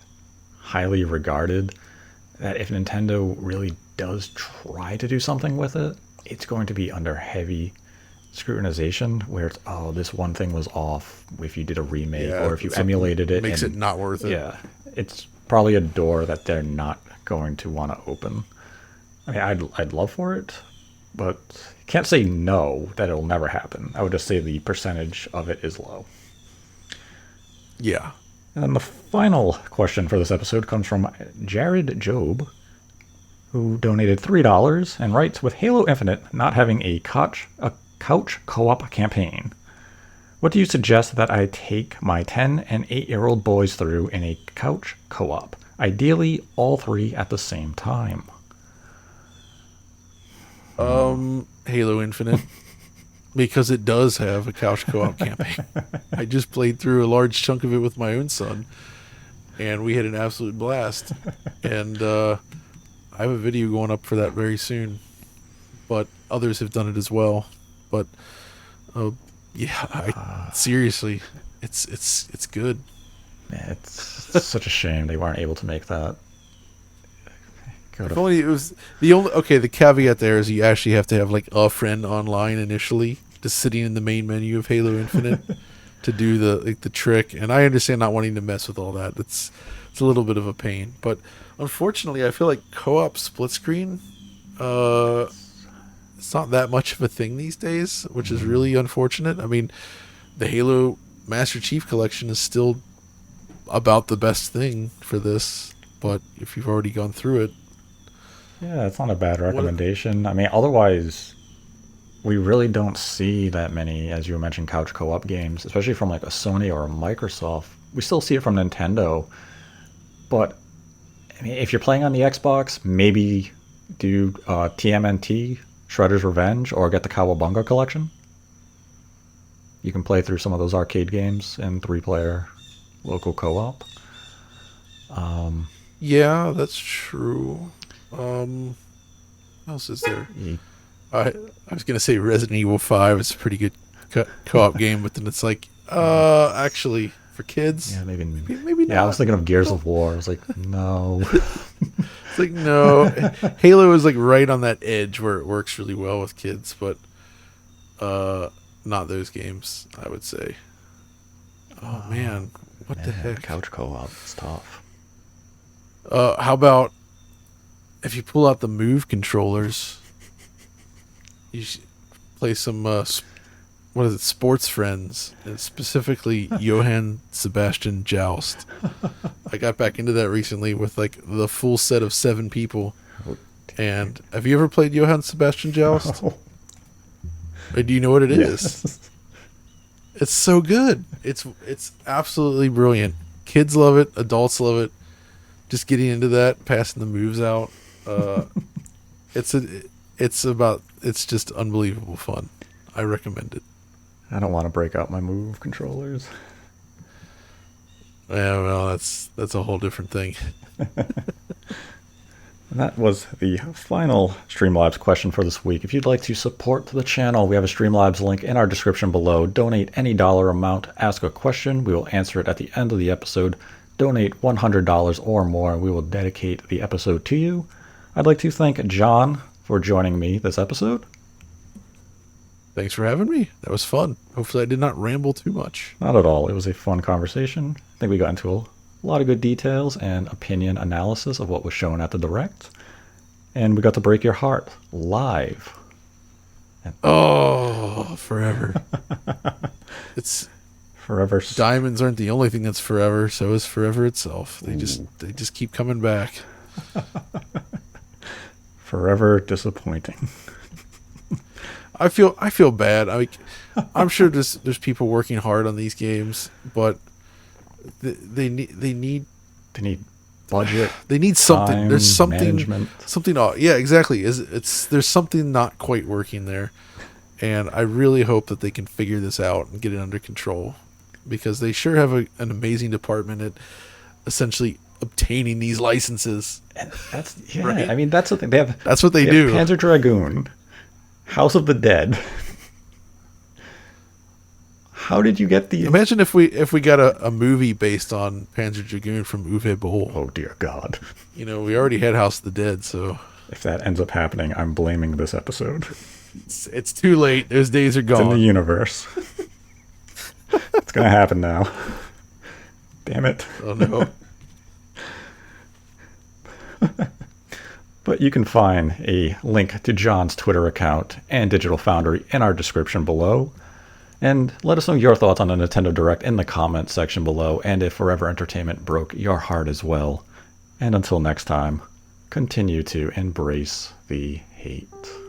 highly regarded that if Nintendo really does try to do something with it, it's going to be under heavy scrutinization where it's, this one thing was off if you did a remake or if you emulated it. Makes it not worth it. Yeah, it's probably a door that they're not going to want to open. I mean, I'd love for it, but can't say no that it'll never happen. I would just say the percentage of it is low. Yeah. And then the final question for this episode comes from Jared Job. who donated $3 and writes, with Halo Infinite not having a couch co-op campaign, what do you suggest that I take my 10 and 8-year-old boys through in a couch co-op? Ideally, all three at the same time. Halo Infinite. Because it does have a couch co-op campaign. I just played through a large chunk of it with my own son, and we had an absolute blast. And I have a video going up for that very soon, but others have done it as well. But seriously, it's good. Yeah, it's such a shame they weren't able to make that. If only it was the caveat there is you actually have to have like a friend online initially, just sitting in the main menu of Halo Infinite to do the trick. And I understand not wanting to mess with all that. It's a little bit of a pain, but unfortunately, I feel like co-op split screen, it's not that much of a thing these days, which is really unfortunate. I mean, the Halo Master Chief Collection is still about the best thing for this, but if you've already gone through it. Yeah, it's not a bad recommendation. I mean, otherwise, we really don't see that many, as you mentioned, couch co-op games, especially from like a Sony or a Microsoft. We still see it from Nintendo, but I mean, if you're playing on the Xbox, maybe do TMNT, Shredder's Revenge, or get the Cowabunga collection. You can play through some of those arcade games in 3-player local co-op. Yeah, that's true. What else is there? I was gonna say Resident Evil 5 is a pretty good co-op game, but then it's like, actually for kids, yeah, maybe not. Yeah, I was thinking of Gears of War. I was like, no. It's like, no. Halo is like right on that edge where it works really well with kids, but not those games, I would say. Oh man, what the heck? Couch co-op, it's tough. How about if you pull out the Move controllers, you should play some Sports Friends, and specifically Johann Sebastian Joust. I got back into that recently with like the full set of 7 people. And have you ever played Johann Sebastian Joust? No. Or do you know what it is? Yes. It's so good. It's absolutely brilliant. Kids love it. Adults love it. Just getting into that, passing the moves out. It's just unbelievable fun. I recommend it. I don't want to break out my Move controllers. Yeah, well, that's a whole different thing. And that was the final Streamlabs question for this week. If you'd like to support the channel, we have a Streamlabs link in our description below. Donate any dollar amount, ask a question, we will answer it at the end of the episode. Donate $100 or more, and we will dedicate the episode to you. I'd like to thank John for joining me this episode. Thanks for having me. That was fun. Hopefully I did not ramble too much. Not at all. It was a fun conversation. I think we got into a lot of good details and opinion analysis of what was shown at the Direct. And we got to break your heart live. Oh, forever. It's forever. Diamonds aren't the only thing that's forever, so is forever itself. They just keep coming back. Forever disappointing. I feel bad. I'm sure there's people working hard on these games, but they need budget. They need something. Time, there's something management. Something. Yeah, exactly. There's something not quite working there, and I really hope that they can figure this out and get it under control, because they sure have an amazing department at essentially obtaining these licenses. And that's yeah. Right? I mean, that's the thing. That's what they do. Panzer Dragoon, House of the Dead. How did you get the? Imagine if we got a movie based on Panzer Dragoon from Uwe Boll. Oh dear God! We already had House of the Dead, so if that ends up happening, I'm blaming this episode. It's too late. Those days are gone. It's in the universe. It's gonna happen now. Damn it! Oh no! But you can find a link to John's Twitter account and DigitalFoundry in our description below. And let us know your thoughts on the Nintendo Direct in the comments section below, and if Forever Entertainment broke your heart as well. And until next time, continue to embrace the hate.